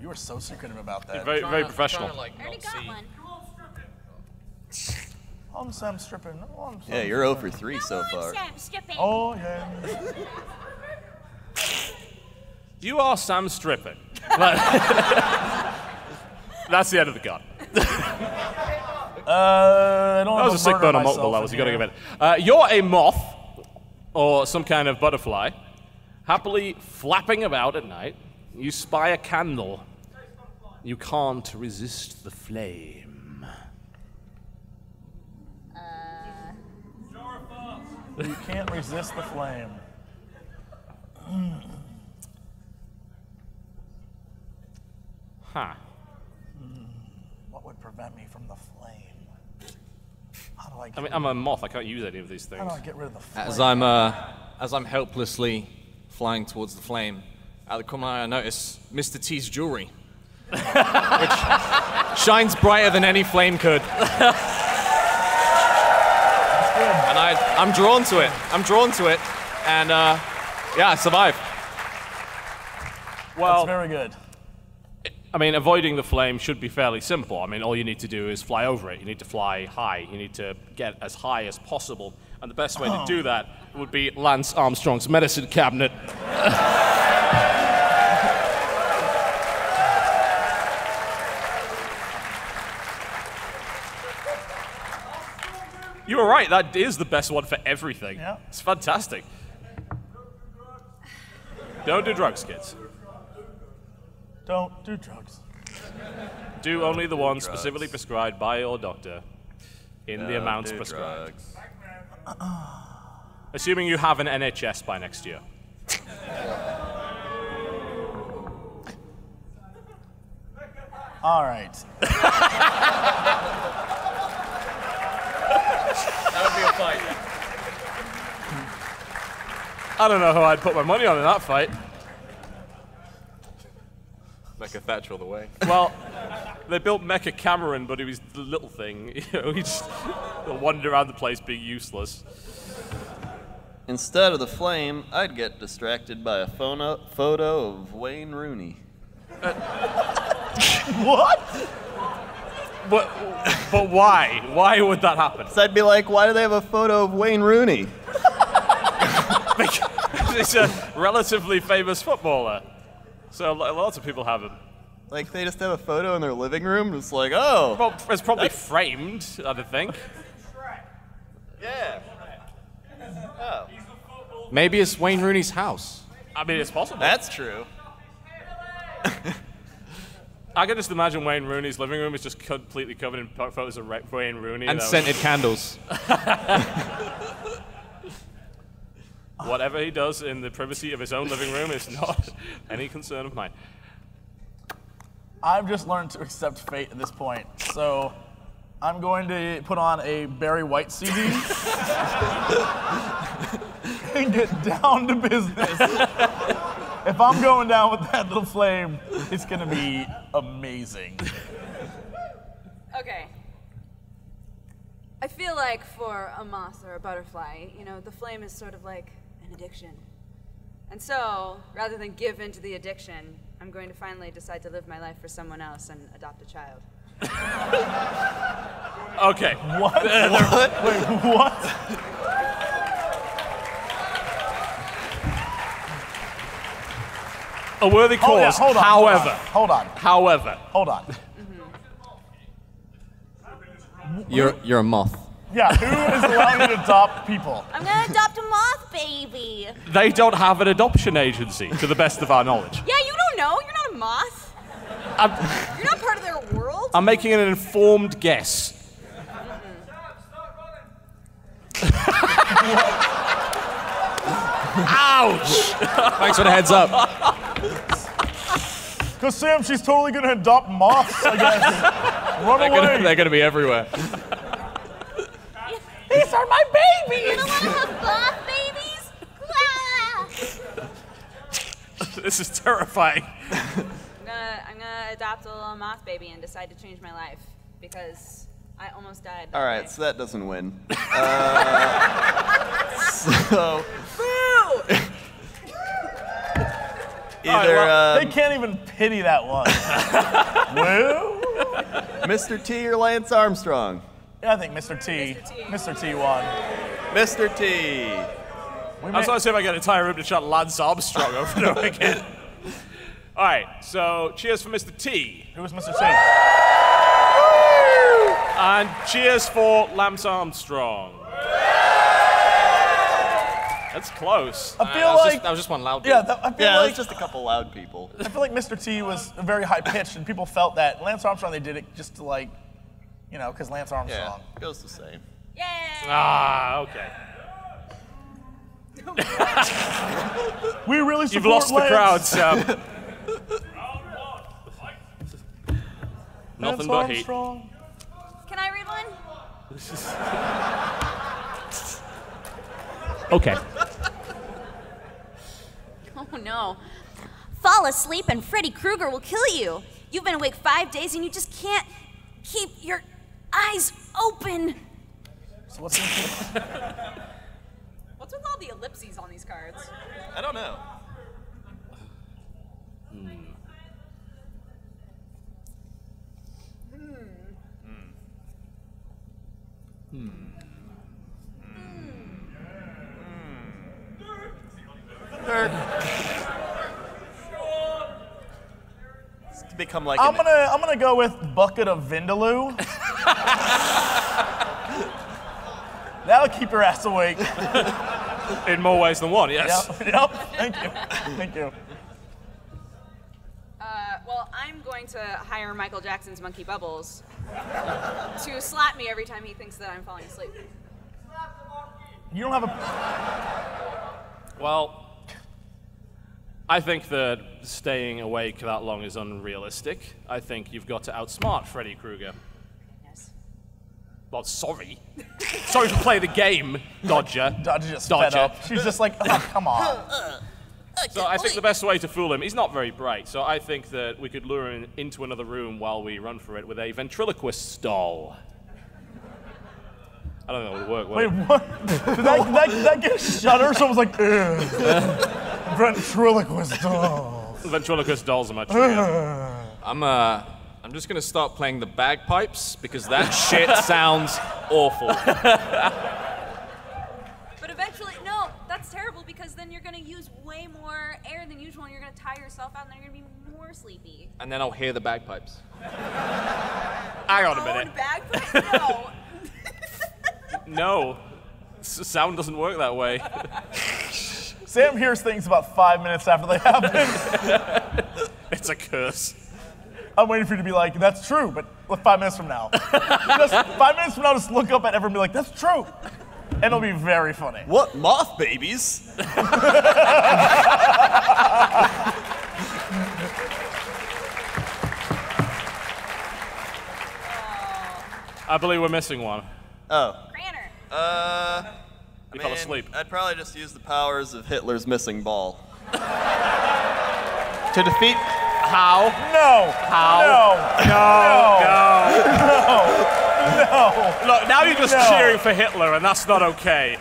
You were so secretive about that. Very, very professional. I already got one. I'm Sam stripping. I'm Sam Yeah, you're 0 for 3 so far. Oh, yeah. You are Sam stripping. That's the end of the gun. I don't That was a sick burn on multiple levels. You gotta give it. You're a moth, or some kind of butterfly, happily flapping about at night. You spy a candle. You can't resist the flame. You can't resist the flame. Huh. What would prevent me from the flame? How do I get, I mean, I'm a moth. I can't use any of these how things. do I get rid of the flame? As I'm helplessly flying towards the flame, out of the corner I notice Mr. T's jewelry, which shines brighter than any flame could. And I'm drawn to it. And yeah, I survive. Well, That's very good. I mean, avoiding the flame should be fairly simple. I mean, all you need to do is fly over it. You need to fly high. You need to get as high as possible. And the best way to do that would be Lance Armstrong's medicine cabinet. You were right, that is the best one for everything. Yeah. It's fantastic. Don't do drugs, kids. Don't do drugs. Do only the ones specifically prescribed by your doctor in the amounts prescribed. Assuming you have an NHS by next year. All right. That would be a fight. I don't know who I'd put my money on in that fight. Mecha Thatcher all the way. Well, they built Mecha Cameron, but he was the little thing. You know, he just wandered around the place being useless. Instead of the flame, I'd get distracted by a photo of Wayne Rooney. What? But why? Why would that happen? So I'd be like, why do they have a photo of Wayne Rooney? Because he's a relatively famous footballer. So lots of people have him. Like, they just have a photo in their living room? It's like, oh. Well, it's probably framed, I would think. Yeah. Oh. Maybe it's Wayne Rooney's house. I mean, it's possible. That's true. I can just imagine Wayne Rooney's living room is just completely covered in photos of Wayne Rooney. And scented candles. Whatever he does in the privacy of his own living room is not any concern of mine. I've just learned to accept fate at this point, so I'm going to put on a Barry White CD and get down to business. If I'm going down with that little flame, it's going to be amazing. Okay. I feel like for a moth or a butterfly, you know, the flame is sort of like an addiction. And so, rather than give in to the addiction, I'm going to finally decide to live my life for someone else and adopt a child. Okay. What? Wait, what? A worthy cause, hold on. However. Hold on. You're a moth. Yeah, who is allowing you to adopt people? I'm gonna adopt a moth baby. They don't have an adoption agency, to the best of our knowledge. Yeah, you don't know. You're not a moth. You're not part of their world. I'm making an informed guess. Ouch! Thanks for the heads up. Because Sam, she's totally going to adopt moths, I guess. Run away. They're gonna be everywhere. These are my babies. You don't want to have moth babies? This is terrifying. I'm gonna adopt a little moth baby and decide to change my life because I almost died. All right, so that doesn't win. So Boo! either They can't even pity that one. Woo? Mr. T or Lance Armstrong. Yeah, I think Mr. T. Mr. T won. Mr. T. I was trying to see if I get an entire room to shut Lance Armstrong over and over again. All right, so cheers for Mr. T. Who was Mr. T? And cheers for Lance Armstrong. That's close. I feel like that was just one loud yeah, bit. I feel Yeah, like it's just a couple loud people. I feel like Mr. T was very high pitched, and people felt that. Lance Armstrong, they did it just to like, you know, because Lance Yeah, Armstrong. goes the same. Yay! Ah, okay. We really support You've lost the crowd, Lance. Sam. Nothing Lance but heat. Armstrong. Can I read one? Okay. Oh no. Fall asleep and Freddy Krueger will kill you. You've been awake 5 days and you just can't keep your eyes open. So what's the What's with all the ellipses on these cards? I don't know. It's become like I'm gonna go with bucket of Vindaloo. That'll keep your ass awake. In more ways than one, yes. Yep. Thank you. Thank you. Well, I'm going to hire Michael Jackson's Monkey Bubbles to slap me every time he thinks that I'm falling asleep. You don't have a. Well, I think that staying awake that long is unrealistic. I think you've got to outsmart Freddy Krueger. Yes. Well, sorry. Sorry for playing the game, Dodger. Dodger just fed up. She's just like, oh, come on. So I think the best way to fool him, he's not very bright, so I think that we could lure him into another room while we run for it with a ventriloquist doll. I don't know if it would work. Wait, what? Did that get a shudder? Someone's like, ugh. Ventriloquist doll. Ventriloquist dolls are much better. I'm just gonna start playing the bagpipes because that shit sounds awful. But eventually, no, that's terrible because then you're gonna use way more air than usual and you're gonna tire yourself out and then you're gonna be more sleepy. And then I'll hear the bagpipes. Hang on a minute. Bagpipes? No. No. Sound doesn't work that way. Sam hears things about 5 minutes after they happen. It's a curse. I'm waiting for you to be like, that's true, but 5 minutes from now. Just 5 minutes from now, just look up at everyone and be like, that's true. And it'll be very funny. What, moth babies? I believe we're missing one. Oh. Cranner. You fell asleep. I'd probably just use the powers of Hitler's missing ball. To defeat... How? No. How? No. Look, now you're just cheering for Hitler, and that's not okay.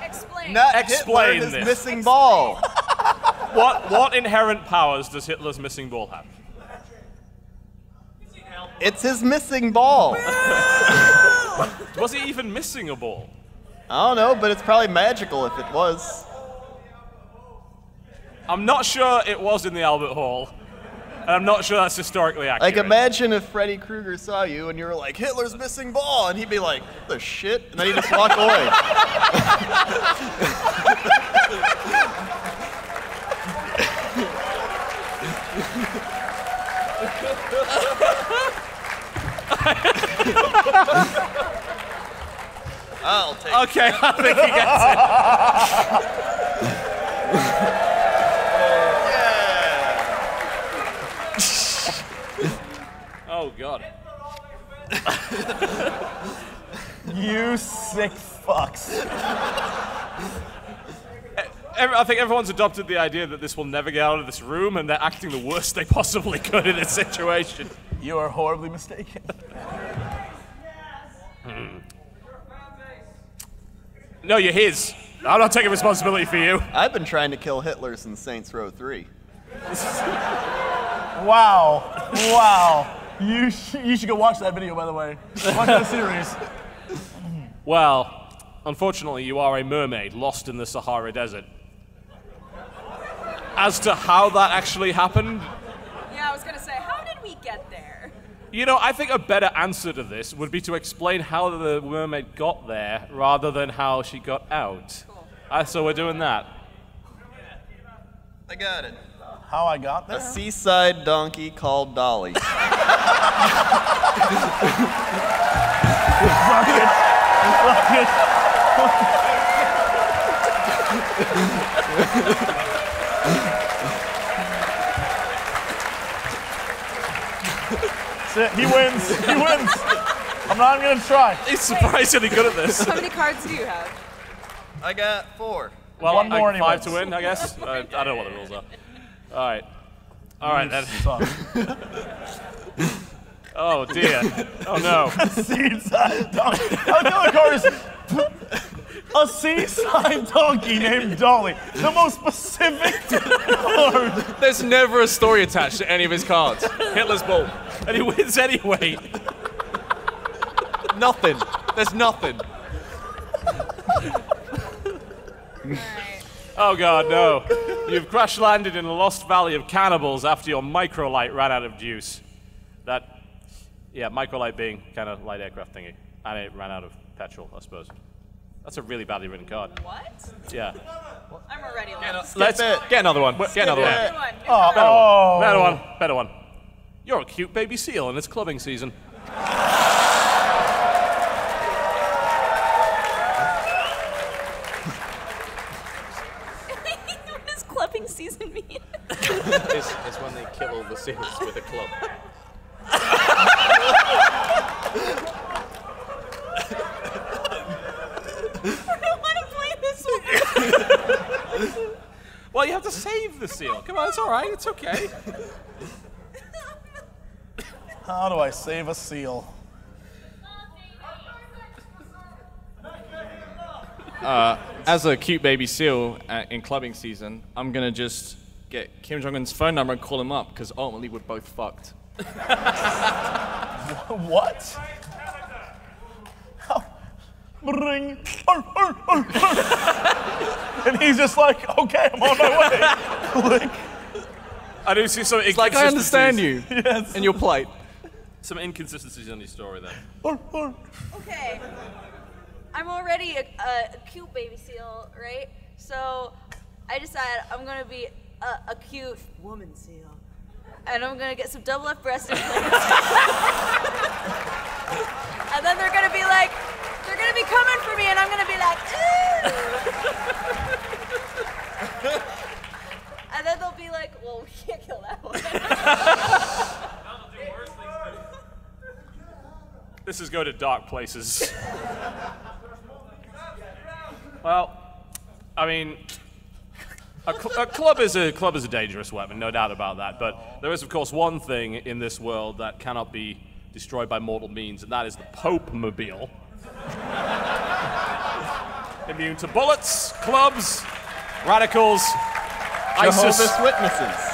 Explain. Not Explain Hitler, his this. missing ball. What inherent powers does Hitler's missing ball have? It's his missing ball. Was he even missing a ball? I don't know, but it's probably magical if it was. I'm not sure it was in the Albert Hall, and I'm not sure that's historically accurate. Like, imagine if Freddy Krueger saw you and you were like, Hitler's missing ball, and he'd be like, the shit, and then he'd just walk away. I'll take Okay, I think he gets it. Oh, God. You sick fucks. I think everyone's adopted the idea that this will never get out of this room, and they're acting the worst they possibly could in this situation. You are horribly mistaken. No, you're his. I'm not taking responsibility for you. I've been trying to kill Hitler since Saints Row 3. Wow. Wow. You should go watch that video, by the way. Watch that series. Well, unfortunately, you are a mermaid lost in the Sahara Desert. As to how that actually happened, Yeah, I was gonna say, how did we get there? you know, I think a better answer to this would be to explain how the mermaid got there rather than how she got out. Cool. So we're doing that. I got it. How I got A there? seaside donkey called Dolly. That's it. He wins. He wins. I'm not even gonna try. He's surprisingly good at this. How many cards do you have? I got 4. Well, One more and he 5 wins. to win, I guess. I don't know what the rules are. All right. All right, then. Suck. Oh dear. Oh no. Seaside donkey. The other card is a seaside donkey named Dolly. The most specific card. There's never a story attached to any of his cards. Hitler's ball. And he wins anyway. Nothing. There's nothing. Oh god, no. You've crash landed in a lost valley of cannibals after your microlight ran out of juice. Yeah, microlight being kind of light aircraft thingy. And it ran out of petrol, I suppose. That's a really badly written card. What? Yeah. I'm already lost. Let's Get another one. Get another one. Another one. Better one. Better one. You're a cute baby seal and it's clubbing season. What does clubbing season mean? It's when they kill all the seals with a club. I don't want to play this one. Well, you have to save the seal. Come on, it's all right. It's okay. How do I save a seal? As a cute baby seal in clubbing season, I'm gonna just get Kim Jong-un's phone number and call him up, because ultimately we're both fucked. What? Ring. And he's just like, okay, I'm on my way. Like, I do see some inconsistencies. Like, I understand you yes. and your plight. Some inconsistencies in your story there. Okay. I'm already a cute baby seal, right? So I decided I'm gonna be a cute woman seal. And I'm gonna get some double F breast implants. And then they're gonna be like, they're gonna be coming for me and I'm gonna be like, ooh. And then they'll be like, well, we can't kill that one. This is going to dark places. Well, I mean, a club is a dangerous weapon, no doubt about that. But there is, of course, one thing in this world that cannot be destroyed by mortal means, and that is the Pope-mobile. Immune to bullets, clubs, radicals, ISIS. Jehovah's Witnesses.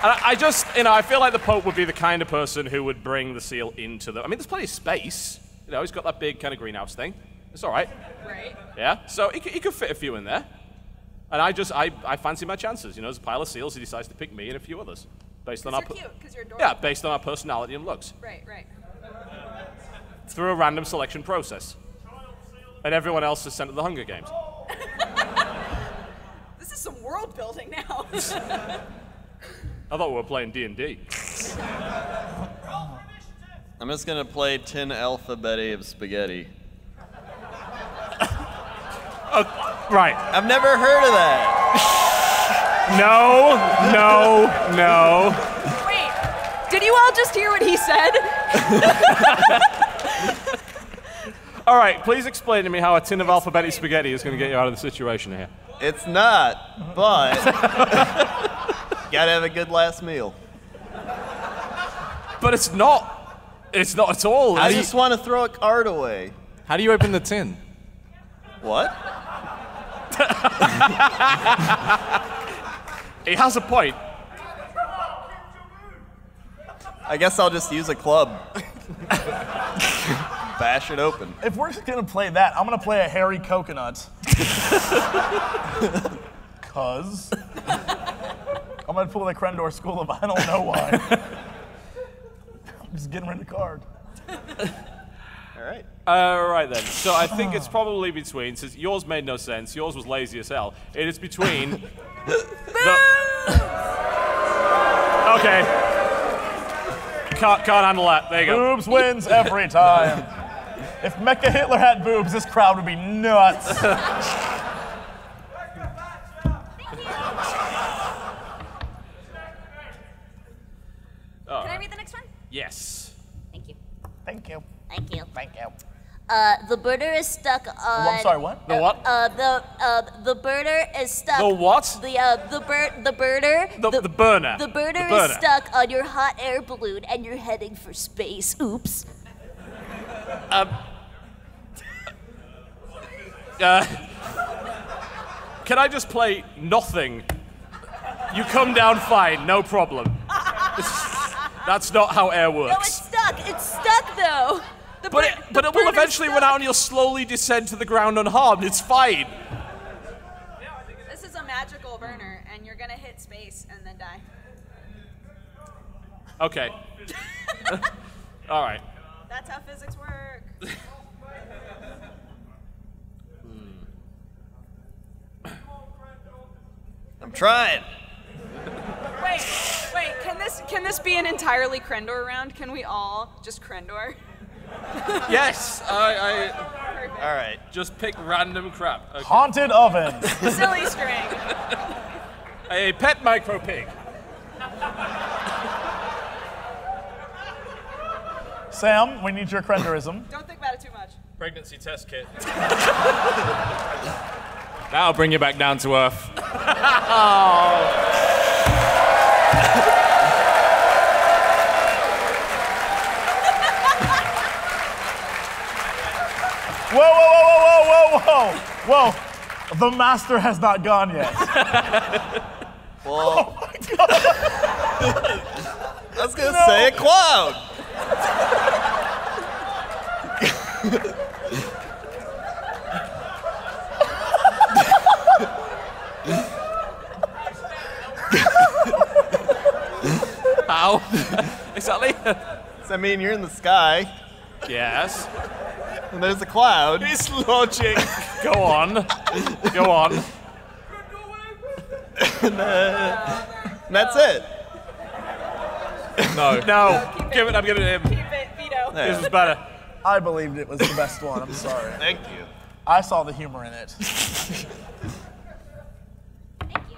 And I just, I feel like the Pope would be the kind of person who would bring the seal into the. I mean, there's plenty of space. You know, he's got that big kind of greenhouse thing. It's all right. Right. Yeah. So he could fit a few in there. And I fancy my chances. You know, there's a pile of seals. He decides to pick me and a few others, based on our. Because you're cute. Because you're adorable. Yeah, based on our personality and looks. Right. Right. Through a random selection process. And everyone else is sent to the Hunger Games. This is some world building now. I thought we were playing D&D. I'm just gonna play 10 alphabet of spaghetti. Right. I've never heard of that. No. Wait, did you all just hear what he said? All right, please explain to me how a tin of alphabetic spaghetti is going to get you out of the situation here. It's not, but gotta have a good last meal. But it's not. It's not at all. I just want to throw a card away. How do you open the tin? What? He has a point. I guess I'll just use a club. Bash it open. If we're just gonna play that, I'm gonna play a hairy coconut. Cause I'm gonna pull the Crendor School of I don't know why. I'm just getting rid of the card. All right then. So I think it's probably between, since yours made no sense, yours was lazy as hell. It is between Okay. Can't handle that. There you go. Boobs wins every time. If Mecha Hitler had boobs, this crowd would be nuts. Can I read the next one? Yes. Thank you. Thank you. Thank you. Thank you. The birder is stuck on. Oh, I'm sorry, what? The what? The birder is stuck. The what? The birder. The burner. The birder burner. is stuck on your hot air balloon, and you're heading for space. Oops. Can I just play nothing? You come down fine, no problem. That's not how air works. No, it's stuck. It's stuck though. But it will eventually run out and you'll slowly descend to the ground unharmed. It's fine. This is a magical burner, and you're gonna hit space and then die. Okay. All right. That's how physics work. I'm trying. Wait, can this be an entirely Crendor round? Can we all just Crendor? Yes, I Perfect. All right. just pick random crap. Okay. Haunted oven. Silly string. A pet micro pig. Sam, we need your Crendorism. Don't think about it too much. Pregnancy test kit. That'll bring you back down to earth. Whoa. The master has not gone yet. Well, I was gonna say a cloud. How? Exactly? Does that mean you're in the sky Yes. and there's a cloud? It's logic. Go on. Go on. And that's it. No. No. Give it. I'm giving it him. Keep it, veto. This is better. I believed it was the best one. I'm sorry. Thank you. I saw the humor in it. Thank you.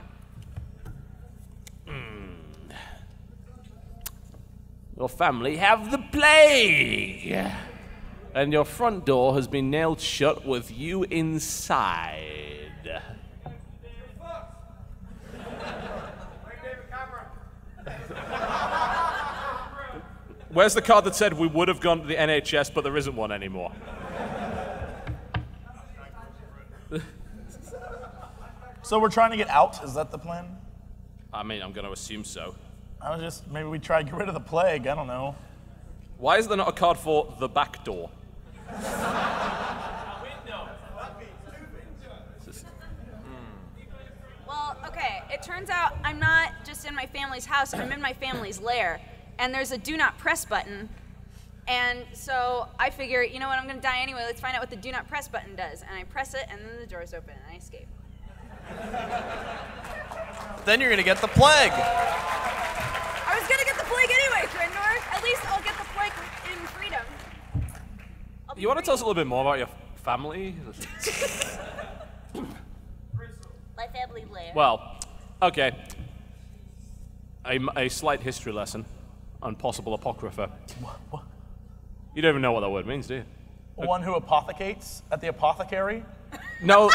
Your family have the plague. And your front door has been nailed shut with you inside. Where's the card that said we would have gone to the NHS, but there isn't one anymore? So we're trying to get out? Is that the plan? I mean, I'm going to assume so. I was just, maybe we try to get rid of the plague. I don't know. Why is there not a card for the back door? Well, okay, it turns out I'm not just in my family's house, I'm in my family's lair. And there's a do not press button. And so I figure, you know what, I'm gonna die anyway, let's find out what the do not press button does. And I press it, and then the door's open, and I escape. Then you're gonna get the plague. I was gonna get the plague anyway, Crendor. At least I'll get the plague in freedom. I'll be You want to free. tell us a little bit more about your family? My family lair. Well, okay. A slight history lesson on possible apocrypha. What? You don't even know what that word means, do you? One who apothecates at the apothecary? No.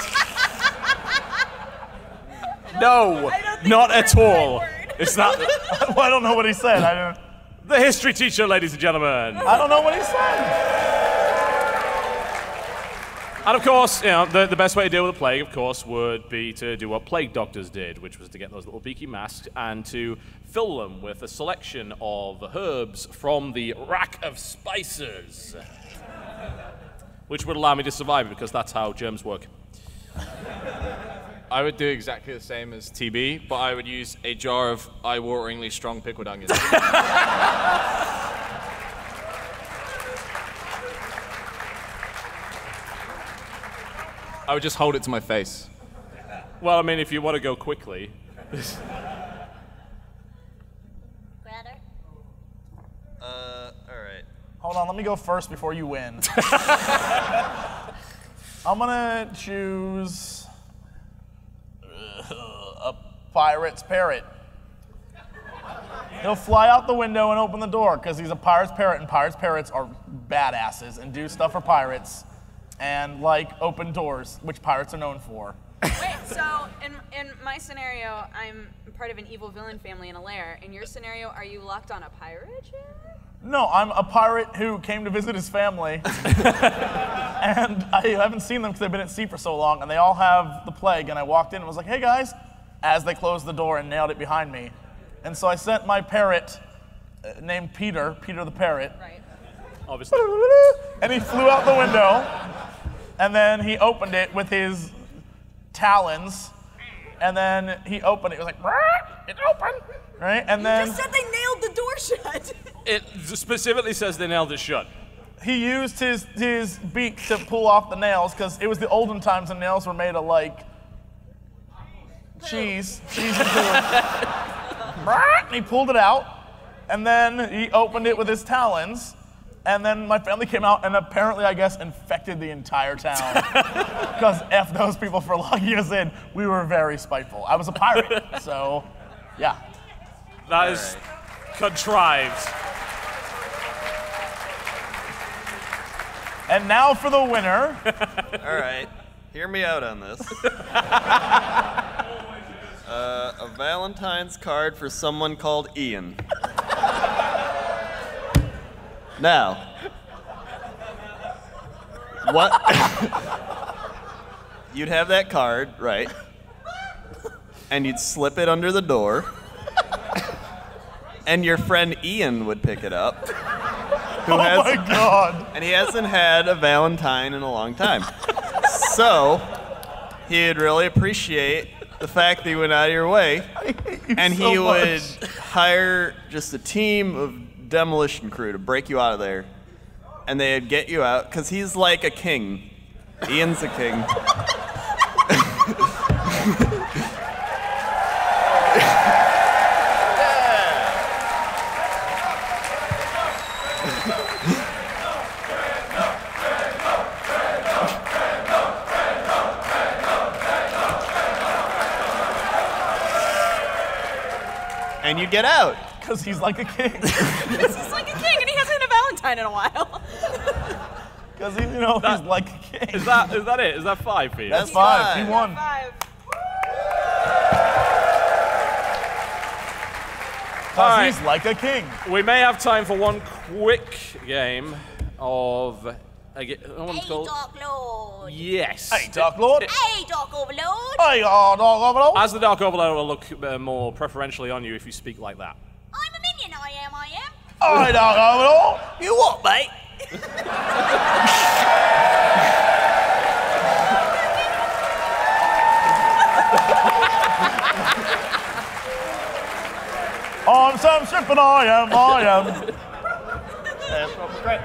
No, I don't think not the at word's the all. right word. It's not. Well, I don't know what he said. The history teacher, ladies and gentlemen. I don't know what he said. And of course, you know, the best way to deal with the plague, of course, would be to do what plague doctors did, which was to get those little beaky masks and to fill them with a selection of herbs from the rack of spices, which would allow me to survive because that's how germs work. I would do exactly the same as TB, but I would use a jar of eye-wateringly strong pickled onions. I would just hold it to my face. Well, I mean, if you want to go quickly. Brother? All right. Hold on, let me go first before you win. I'm gonna choose a pirate's parrot. He'll fly out the window and open the door because he's a pirate's parrot, and pirates' parrots are badasses and do stuff for pirates and like open doors, which pirates are known for. Wait, so in my scenario, I'm part of an evil villain family in a lair. In your scenario, are you locked on a pirate ship? No, I'm a pirate who came to visit his family, and I haven't seen them because they've been at sea for so long, and they all have the plague, and I walked in and was like, hey guys, as they closed the door and nailed it behind me. And so I sent my parrot, named Peter the parrot. Right. Obviously. And he flew out the window, and then he opened it with his talons, and then he opened it. It was like, it's open, right? And then You just said they nailed the door shut. It specifically says they nailed it shut. he used his beak to pull off the nails because it was the olden times and nails were made of like cheese and glue. And he pulled it out, and then he opened it with his talons. And then my family came out and apparently, I guess, infected the entire town. Because F those people for locking us in. We were very spiteful. I was a pirate, so yeah. That is contrived. And now for the winner. All right, hear me out on this. A Valentine's card for someone called Ian. Now, what? You'd have that card, right? And you'd slip it under the door. And your friend Ian would pick it up. Oh my God. And he hasn't had a Valentine in a long time. So, he'd really appreciate the fact that you went out of your way. And he would hire just a team of demolition crew to break you out of there, and they'd get you out because he's like a king. Ian's a king. And you get out. Because he's like a king. He's like a king, and he hasn't had a Valentine in a while. Because he's like a king. Is that it? Is that 5 for you? That's 5. He won. 5. All He's like a king. We may have time for one quick game of. Hey, Called? Dark Lord. Yes. Hey, Dark Lord. Hey, Dark Overlord. Hey, Dark Overlord. As the Dark Overlord will look more preferentially on you if you speak like that. I'm a minion, I am. Hey, Dark Overlord. You what, mate? I'm Sam Strippin', I am. That's probably great.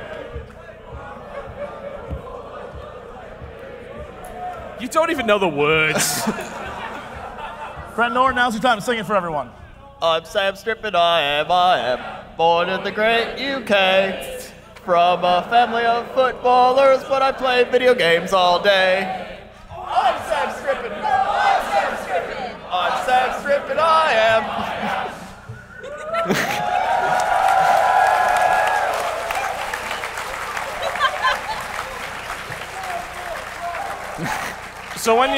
You don't even know the words. Crendor, now's your time to sing it for everyone. I'm Sam Strippin', I am. Born in the great UK. From a family of footballers, but I play video games all day. I'm Sam Strippin'. I'm Sam Strippin'. I'm Sam Strippin', I am. So when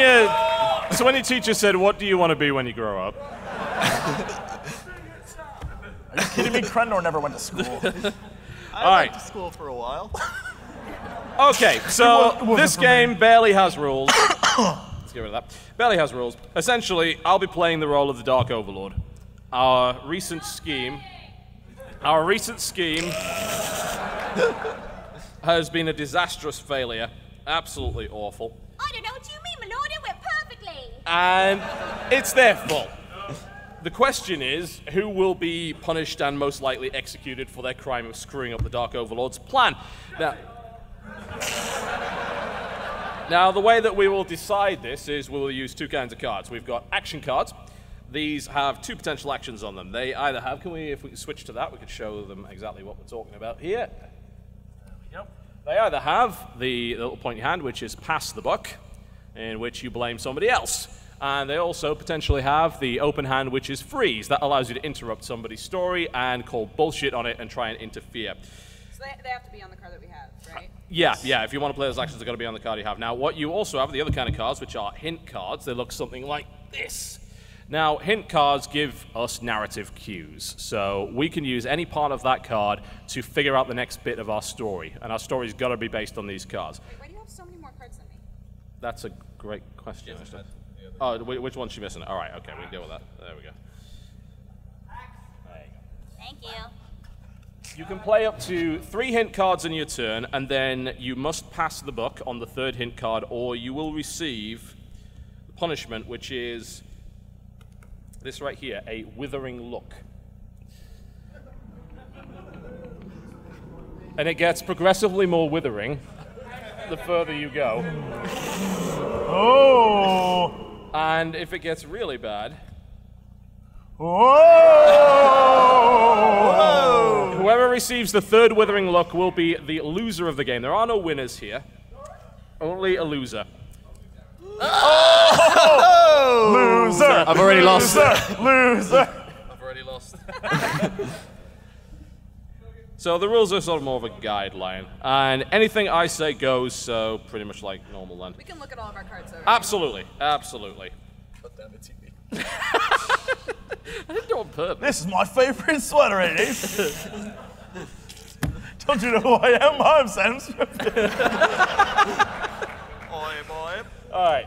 your teacher said, "What do you want to be when you grow up?" Are you kidding me? Crendor never went to school. I went to school for a while. Okay, so this game barely has rules. Let's get rid of that. Barely has rules. Essentially, I'll be playing the role of the Dark Overlord. Our recent scheme has been a disastrous failure. Absolutely awful. I don't know what you mean, my lord. It went perfectly. And it's their fault. The question is, who will be punished and most likely executed for their crime of screwing up the Dark Overlord's plan? Now, the way that we will decide this is we will use 2 kinds of cards. We've got action cards. These have 2 potential actions on them. They either have, if we can switch to that, we could show them exactly what we're talking about here. There we go. They either have the little point in your hand, which is pass the buck, in which you blame somebody else. And they also potentially have the open hand, which is freeze. That allows you to interrupt somebody's story and call bullshit on it and try and interfere. So they have to be on the card that we have, right? Yeah. If you want to play those actions, they're going to be on the card you have. Now, what you also have, the other kind of cards, which are hint cards, they look something like this. Now, hint cards give us narrative cues, so we can use any part of that card to figure out the next bit of our story, and our story's got to be based on these cards. Wait, why do you have so many more cards than me? That's a great question. Oh, which one's she missing? All right, okay, we can deal with that. There we go. Thank you. You can play up to 3 hint cards in your turn, and then you must pass the buck on the 3rd hint card, or you will receive the punishment, which is this right here, a withering look. And it gets progressively more withering the further you go. Oh! And if it gets really bad, Whoa! whoever receives the 3rd withering look will be the loser of the game. There are no winners here, only a loser. Oh! Loser! I've already lost. Loser! I've already lost. So the rules are sort of more of a guideline, and anything I say goes, so pretty much like normal then. We can look at all of our cards over. Absolutely, absolutely. God damn it, TV. I didn't do it on purpose. This is my favorite sweater, it is. Don't you know who I am? I'm Sam Swift. All right.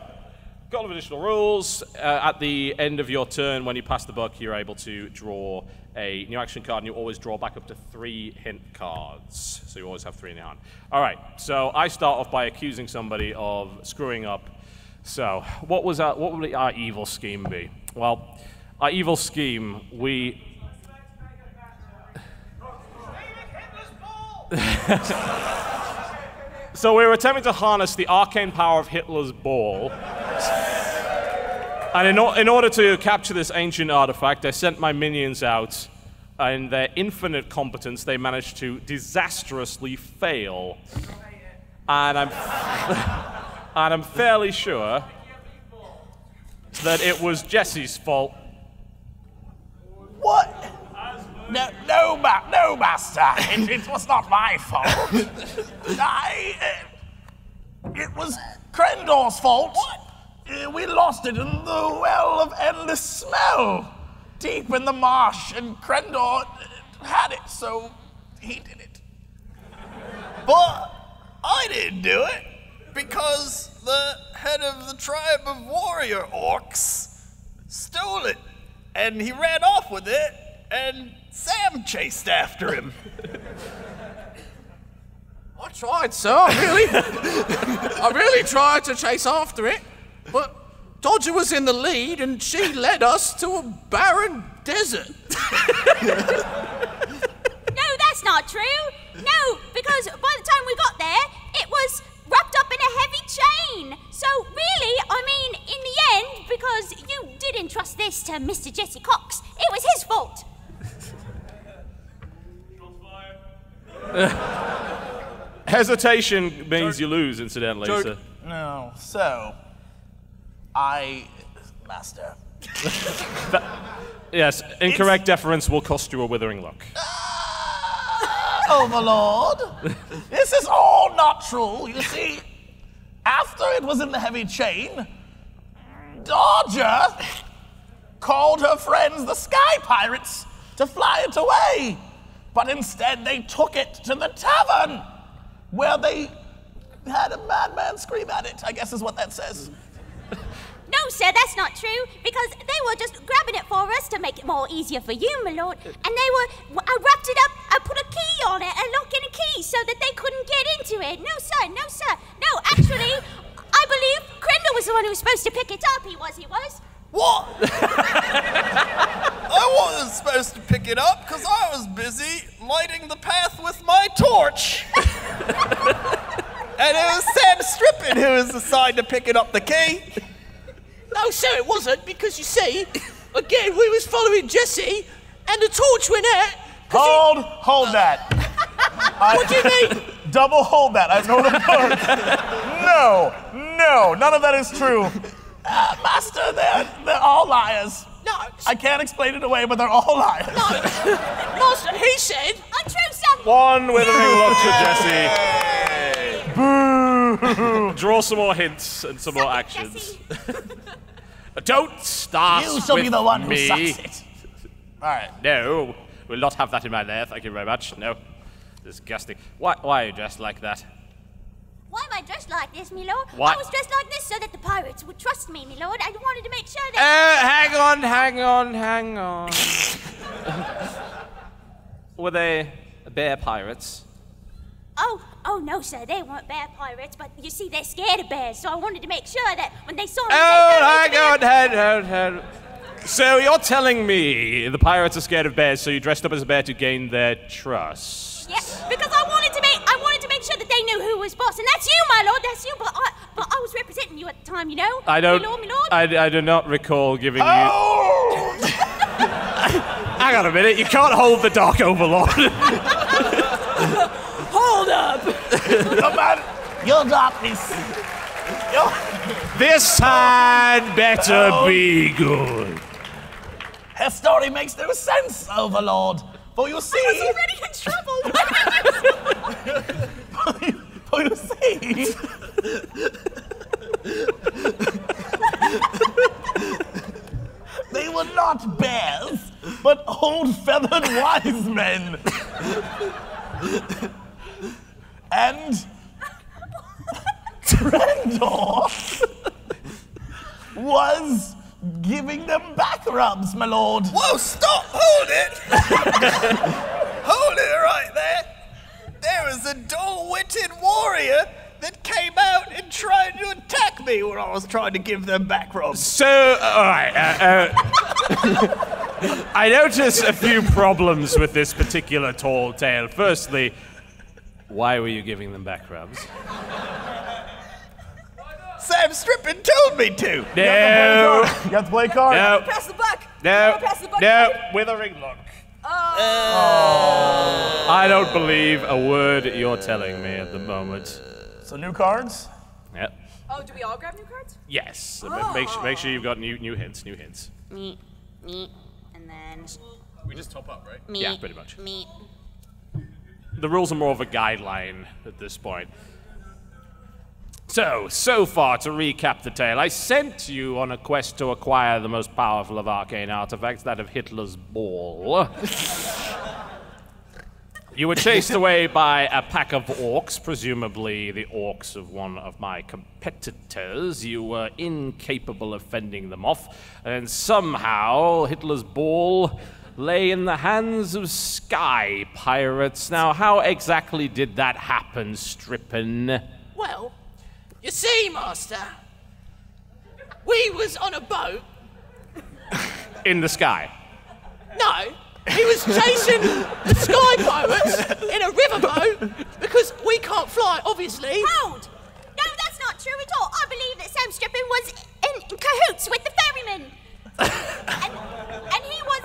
Couple of additional rules. At the end of your turn, when you pass the buck, you're able to draw a new action card, and you always draw back up to 3 hint cards. So you always have 3 in your hand. All right, so I start off by accusing somebody of screwing up. So what would our evil scheme be? Well, our evil scheme, So we were attempting to harness the arcane power of Hitler's ball. And in order to capture this ancient artifact, I sent my minions out. In their infinite competence, they managed to disastrously fail. And I'm fairly sure that it was Jesse's fault. What? No, master. It was not my fault. It was Crendor's fault. What? We lost it in the well of endless smell, deep in the marsh, and Crendor had it, so he did it. But I didn't do it because the head of the tribe of warrior orcs stole it, and he ran off with it, and Sam chased after him. I tried, sir. I really tried to chase after it, but Dodger was in the lead, and she led us to a barren desert. No, that's not true. No, because by the time we got there, it was wrapped up in a heavy chain. So really, I mean, in the end, because you did entrust this to Mr. Jesse Cox, it was his fault. Hesitation means you lose, incidentally. So. No, master. Yes, incorrect deference will cost you a withering look. Overlord, this is all not true. You see, after it was in the heavy chain, Dodger called her friends the Sky Pirates to fly it away. But instead, they took it to the tavern, where they had a madman scream at it, I guess is what that says. No, sir, that's not true, because they were just grabbing it for us to make it more easier for you, my lord. And I wrapped it up, I put a key on it, a lock and a key, so that they couldn't get into it. No, sir. No, actually, I believe Crendor was the one who was supposed to pick it up. He was. What? I wasn't supposed to pick it up because I was busy lighting the path with my torch. And it was Sam Strippin who was assigned to picking up the key. No, sir, it wasn't, because you see, again, we was following Jesse, and the torch went out. Hold that. What do you mean? Double hold that. I know the part. No, none of that is true. Master, they're all liars. No. I can't explain it away, but they're all liars. No. Master, he said. Untrue, sir. One withering look to Jesse. Boo! Draw some more hints and some more actions. Don't start You shall with be the one who me. sucks it. All right. No, will not have that in my lair. Thank you very much. No, disgusting. Why are you dressed like that? Why am I dressed like this, my lord? What? I was dressed like this so that the pirates would trust me, my lord. I wanted to make sure that... Hang on. Were they bear pirates? Oh no, sir, they weren't bear pirates, but you see, they're scared of bears, so I wanted to make sure that when they saw me, Hang on. So you're telling me the pirates are scared of bears, so you dressed up as a bear to gain their trust? Yeah, because I wanted to make sure that they knew who was boss, and that's you, my lord, that's you, but I was representing you at the time, you know? I don't. My lord. I do not recall giving you. Oh! Hang on a minute. You can't hold the Dark Overlord. Hold up. Come on. Your darkness. This time better be good. Her story makes no sense, Overlord. For you see... I was already in trouble. For you see... They were not bears, but old feathered wise men. And Crendor was giving them back rubs, my lord. Whoa, stop! Hold it! Hold it right there! There was a dull-witted warrior that came out and tried to attack me when I was trying to give them back rubs. So, all right. I notice a few problems with this particular tall tale. Firstly, why were you giving them back rubs? Sam Strippin told me to! No. You have to play card. No. Pass the buck. No. Pass the buck. No. Withering look. I don't believe a word you're telling me at the moment. So new cards? Yep. Oh, do we all grab new cards? Yes. Make sure you've got new hints. Me, and then We just top up, right? me. Yeah, pretty much. Me. The rules are more of a guideline at this point. So far, to recap the tale, I sent you on a quest to acquire the most powerful of arcane artifacts, that of Hitler's ball. You were chased away by a pack of orcs, presumably the orcs of one of my competitors. You were incapable of fending them off, and somehow Hitler's ball lay in the hands of sky pirates. Now, how exactly did that happen, Strippin? Well, you see, Master, we was on a boat. In the sky. No, he was chasing the sky pirates in a riverboat because we can't fly, obviously. Hold! No, that's not true at all. I believe that Sam Strippin was in cahoots with the ferryman. and he was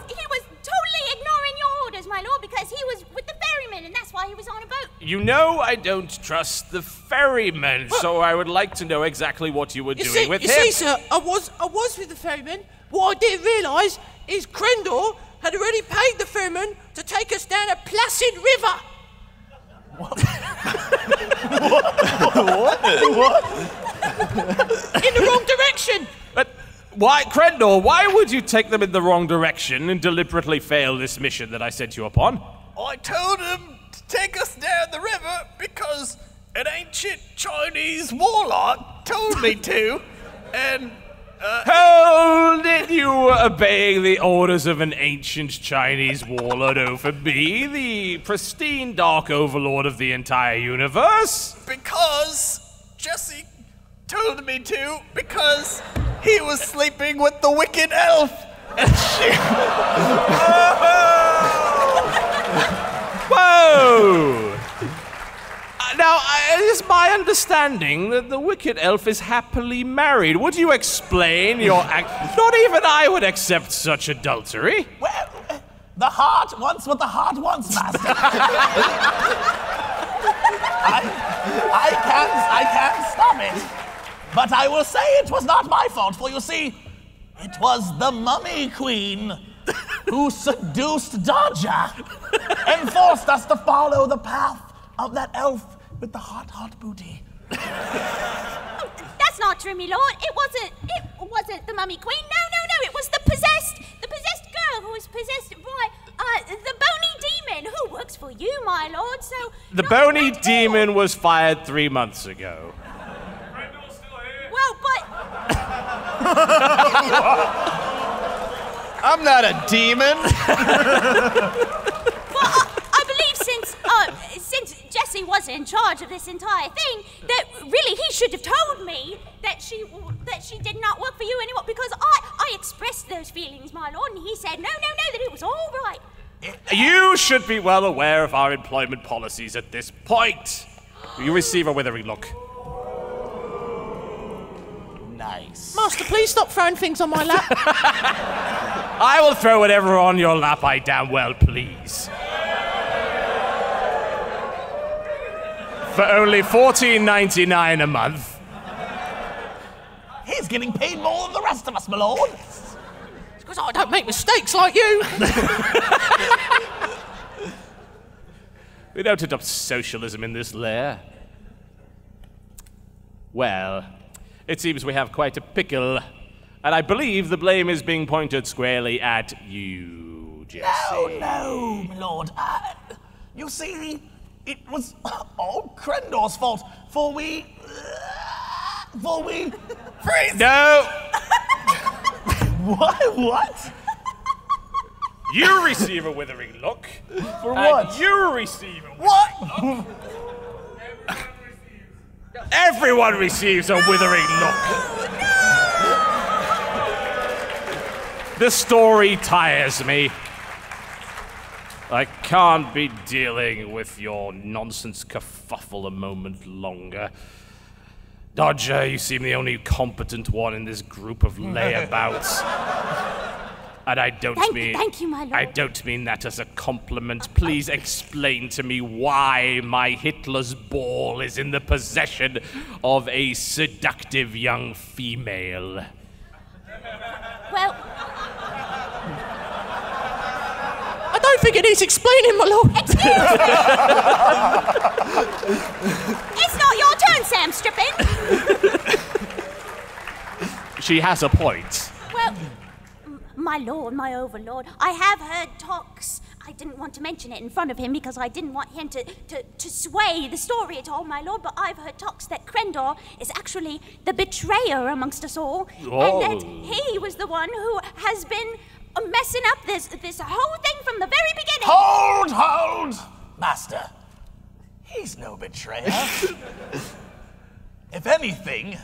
totally ignoring your orders, my lord, because he was with the ferryman, and that's why he was on a boat. You know I don't trust the ferryman, so I would like to know exactly what you were doing with him. You see, sir, I was with the ferryman. What I didn't realise is Crendor had already paid the ferryman to take us down a placid river. What? In the wrong direction. But why, Crendor, why would you take them in the wrong direction and deliberately fail this mission that I sent you upon? I told him to take us down the river because an ancient Chinese warlock told me to, and Hold it! You were obeying the orders of an ancient Chinese warlord over me, the pristine Dark Overlord of the entire universe? because Jesse told me to, because he was sleeping with the wicked elf. Whoa! Now, it is my understanding that the wicked elf is happily married. Would you explain your act? Not even I would accept such adultery. Well, the heart wants what the heart wants, Master. I can't stop it. But I will say it was not my fault, for you see, it was the Mummy Queen who seduced Dodger and forced us to follow the path of that elf with the hot, hot booty. That's not true, my lord. It wasn't the Mummy Queen. No. It was the possessed girl who was possessed by the bony demon who works for you, my lord. So The bony demon was fired 3 months ago. Crendor's still here. well, but I'm not a demon. I believe since Jessie was in charge of this entire thing, that really he should have told me that she did not work for you anymore, because I expressed those feelings, my lord, and he said no, that it was all right. You should be well aware of our employment policies at this point. You receive a withering look. Nice. Master, please stop throwing things on my lap. I will throw whatever on your lap I damn well please. For only $14.99 a month. He's getting paid more than the rest of us, my lord. Because I don't make mistakes like you. We don't adopt socialism in this lair. Well, it seems we have quite a pickle, and I believe the blame is being pointed squarely at you, Jessie. No, my lord. You see, it was all Crendor's fault, for we freeze. No! What? You receive a withering look. For what? And you receive a What? Everyone receives a withering look. The story tires me. I can't be dealing with your nonsense kerfuffle a moment longer. Dodger, you seem the only competent one in this group of layabouts. And I don't Thank you, my lord. I don't mean that as a compliment. Please explain to me why my Hitler's ball is in the possession of a seductive young female. Well, I don't think it needs explaining, my lord. it's not your turn, Sam Strippin. She has a point. Well, my lord, my overlord, I have heard talks. I didn't want to mention it in front of him because I didn't want him to sway the story at all, my lord, but I've heard talks that Crendor is actually the betrayer amongst us all, and that he was the one who has been messing up this whole thing from the very beginning. Hold! Master, he's no betrayer. If anything,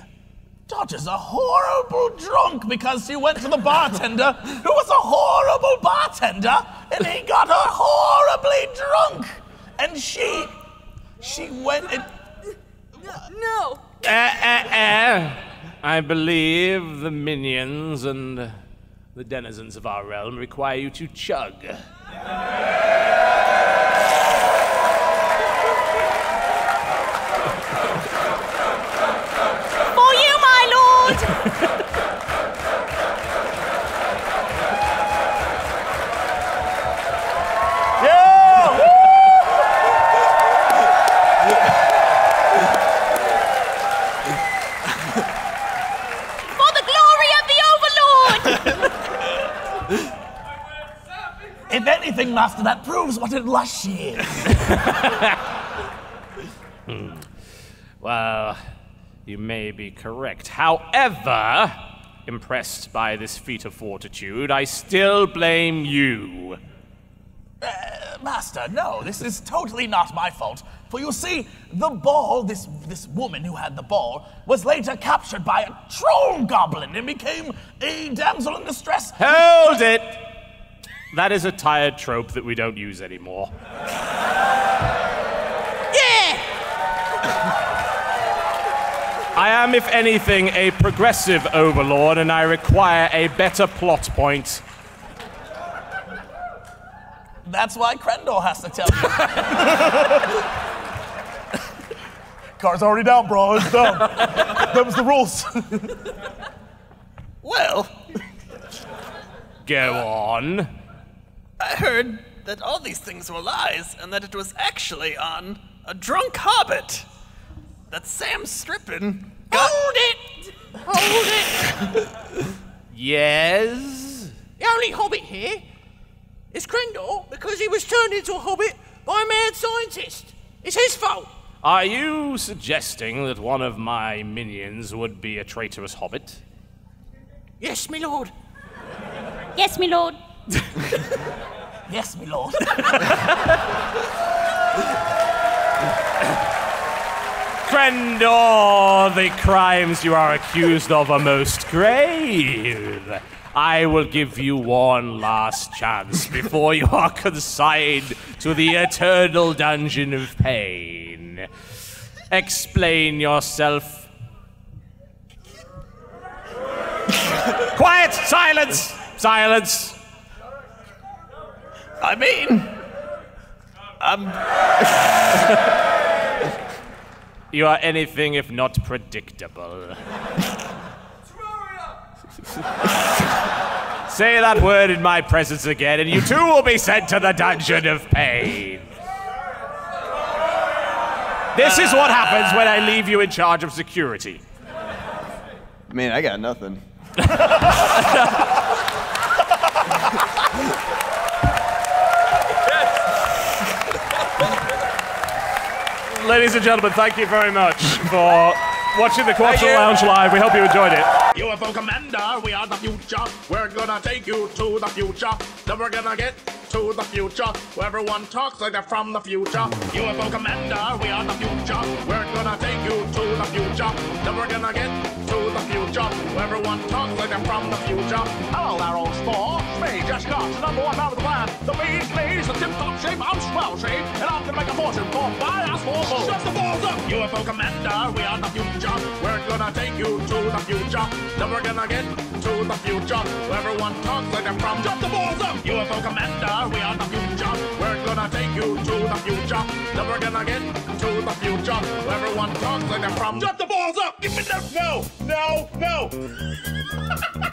Dodger's a horrible drunk because she went to the bartender, who was a horrible bartender, and he got her horribly drunk. And she went and... No. I believe the minions and the denizens of our realm require you to chug. For you, my lord! For the glory of the Overlord! If anything, Master, that proves what a lush she is. Well, you may be correct. However, impressed by this feat of fortitude, I still blame you. Master, no, this is totally not my fault. For you see, the ball, this woman who had the ball, was later captured by a troll goblin and became a damsel in distress. Hold it! That is a tired trope that we don't use anymore. Yeah! I am, if anything, a progressive overlord, and I require a better plot point. That's why Crendor has to tell you. Car's already down, bro. It's done. That was the rules. Well, Go on. I heard that all these things were lies and that it was actually on a drunk hobbit. That Sam Strippin got. Hold it! Hold it! Yes? The only hobbit here is Crendor because he was turned into a hobbit by a mad scientist. It's his fault. Are you suggesting that one of my minions would be a traitorous hobbit? Yes, my lord. Yes, my lord. Yes, my lord. Crendor, the crimes you are accused of are most grave. I will give you one last chance before you are consigned to the eternal dungeon of pain. Explain yourself. Quiet! Silence! Silence! I mean, You are anything if not predictable. Say that word in my presence again, and you too will be sent to the dungeon of pain. This is what happens when I leave you in charge of security. man, I got nothing. Ladies and gentlemen, thank you very much for watching the Corporate Lounge Live. We hope you enjoyed it. UFO Commander, we are the future. We're gonna take you to the future. Then we're gonna get to the future, where everyone talks like they're from the future. UFO Commander, we are the future. We're gonna take you to the future. Then we're gonna get to the future, where everyone talks like they're from the future. Hello there, old sport. Me, just got the number one out of the land. The Beasley's, the tip-top shape, I'm swell shape, and I'm gonna make a fortune for my ass for balls. Shut the balls up! UFO Commander, we are the future. We're gonna take you to the future. Then we're gonna get to the future, where everyone talks like they're from. Shut the balls up! UFO Commander, we are the future. We're gonna take you to the future. Then we're gonna get to the future, where everyone talks like they're from. Shut the balls up! Give me that! No! No! No!